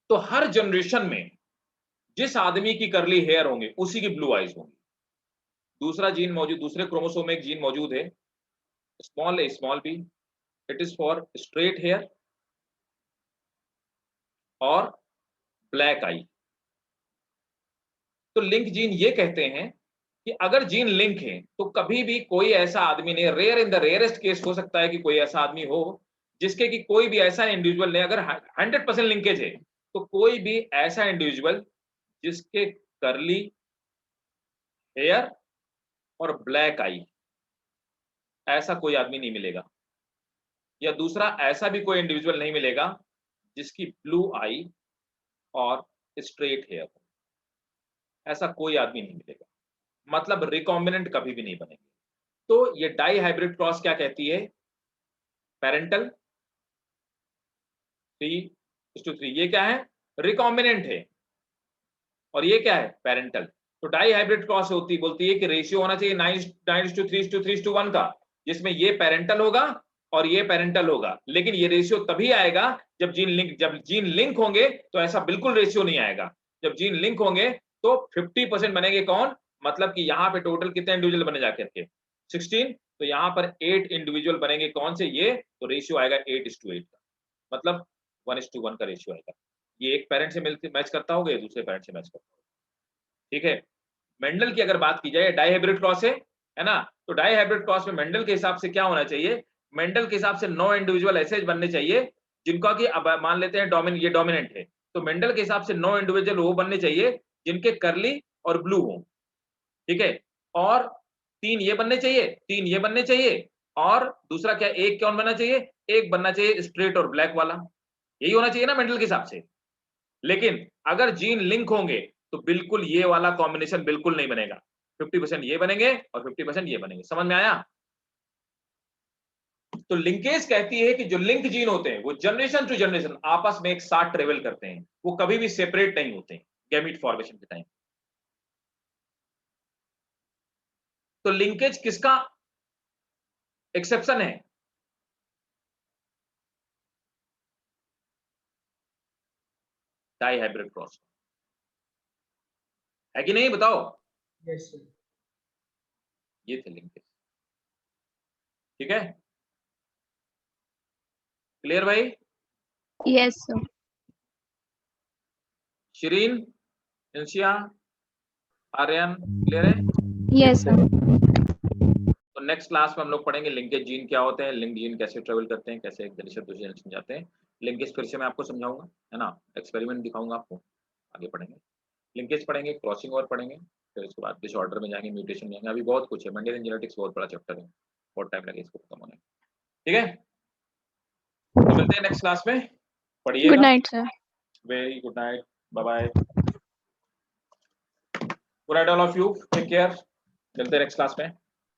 तो हर जनरेशन में जिस आदमी की करली हेयर होंगे उसी की ब्लू आईज होंगी. दूसरा जीन मौजूद, दूसरे क्रोमोसोम में एक जीन मौजूद है, small a small b, it is for straight hair और ब्लैक आई. तो लिंक जीन ये कहते हैं कि अगर जीन लिंक है तो कभी भी कोई ऐसा आदमी नहीं, rare in the rarest case हो सकता है कि कोई ऐसा आदमी हो जिसके कि कोई भी ऐसा इंडिविजुअल नहीं, अगर 100% लिंकेज है तो कोई भी ऐसा इंडिविजुअल जिसके करली हेयर और ब्लैक आई, ऐसा कोई आदमी नहीं मिलेगा. या दूसरा, ऐसा भी कोई इंडिविजुअल नहीं मिलेगा जिसकी ब्लू आई और स्ट्रेट हेयर. ऐसा कोई आदमी नहीं मिलेगा. मतलब रिकॉम्बिनेंट कभी भी नहीं बनेंगे. तो ये डाई हाइब्रिड क्रॉस क्या कहती है? पेरेंटल 3:3. ये क्या है? रिकॉम्बिनेंट है. और ये क्या है? पेरेंटल. तो डाई हाइब्रिड क्रॉस होती बोलती है कि रेशियो होना चाहिए 9:3:3:1 का, जिसमें ये पेरेंटल होगा और ये पेरेंटल होगा. लेकिन ये रेशियो तभी आएगा जब जीन लिंक होंगे, तो ऐसा बिल्कुल रेशियो नहीं आएगा. जब जीन लिंक होंगे तो 50% बनेंगे कौन, मतलब कि यहाँ पे टोटल कितने इंडिविजुअल बने जाकर के 16, तो यहाँ पर 8 इंडिविजुअल बनेंगे कौन से ये, तो रेशियो आएगा 8:8 का, मतलब 1:1 का रेशियो आएगा। ये एक पेरेंट से मिलकर मैच करता होगा, ये दूसरे पेरेंट से मैच करता होगा। ठीक है, मेंडल की अगर बात की जाए, डाइहाइब्रिड क्रॉस है ना, तो डाइहाइब्रिड क्रॉस में मेंडल के हिसाब से क्या होना चाहिए, मेंडल के हिसाब से 9 इंडिविजुअल ऐसे बनने चाहिए जिनका कि अब मान लेते हैं ये डोमिनेंट है, तो मेंडल के हिसाब से 9 इंडिविजुअल वो बनने चाहिए जिनके करली और ब्लू हो, ठीक है, और 3 ये बनने चाहिए, 3 ये बनने चाहिए, और दूसरा क्या, एक कौन बनना चाहिए, एक बनना चाहिए स्ट्रेट और ब्लैक वाला, यही होना चाहिए ना मेंडल के हिसाब से। लेकिन अगर जीन लिंक होंगे तो बिल्कुल ये वाला कॉम्बिनेशन बिल्कुल नहीं बनेगा, 50% ये बनेंगे और 50% ये बनेंगे। समझ में आया? तो लिंकेज कहती है कि जो लिंक जीन होते हैं वो जनरेशन टू जनरेशन आपस में एक साथ ट्रेवल करते हैं, वो कभी भी सेपरेट नहीं होते हैं गैमीट फॉर्मेशन के टाइम। तो लिंकेज किसका एक्सेप्शन है? डाइहाइब्रिड क्रॉस है कि नहीं, बताओ? Yes sir. ये थे लिंकेज। ठीक है, क्लियर भाई? Yes sir. Shireen, Inshia, Aryan, clear है? Yes sir. तो नेक्स्ट क्लास में हम लोग पढ़ेंगे लिंकेज जीन क्या होते हैं, लिंक जीन कैसे ट्रेवल करते हैं, कैसे एक जनरेशन दूसरे जनरेशन जाते हैं। लिंकेज फिर से मैं आपको समझाऊंगा, है ना, एक्सपेरिमेंट दिखाऊंगा आपको, आगे पढ़ेंगे। लिंकेज पढ़ेंगे, क्रॉसिंग ओवर पढ़ेंगे, फिर उसके बाद डिसऑर्डर में जाएंगे, म्यूटेशन में जाएंगे, अभी बहुत कुछ है, मेंडेलियन जेनेटिक्स बहुत बड़ा चैप्टर है, बहुत टाइम लगेगा इसको खत्म होने। ठीक है, तो मिलते हैं नेक्स्ट क्लास में, पढ़िएगा। Good night sir. Very good night, bye bye, good night all of you, take care, मिलते हैं नेक्स्ट क्लास में।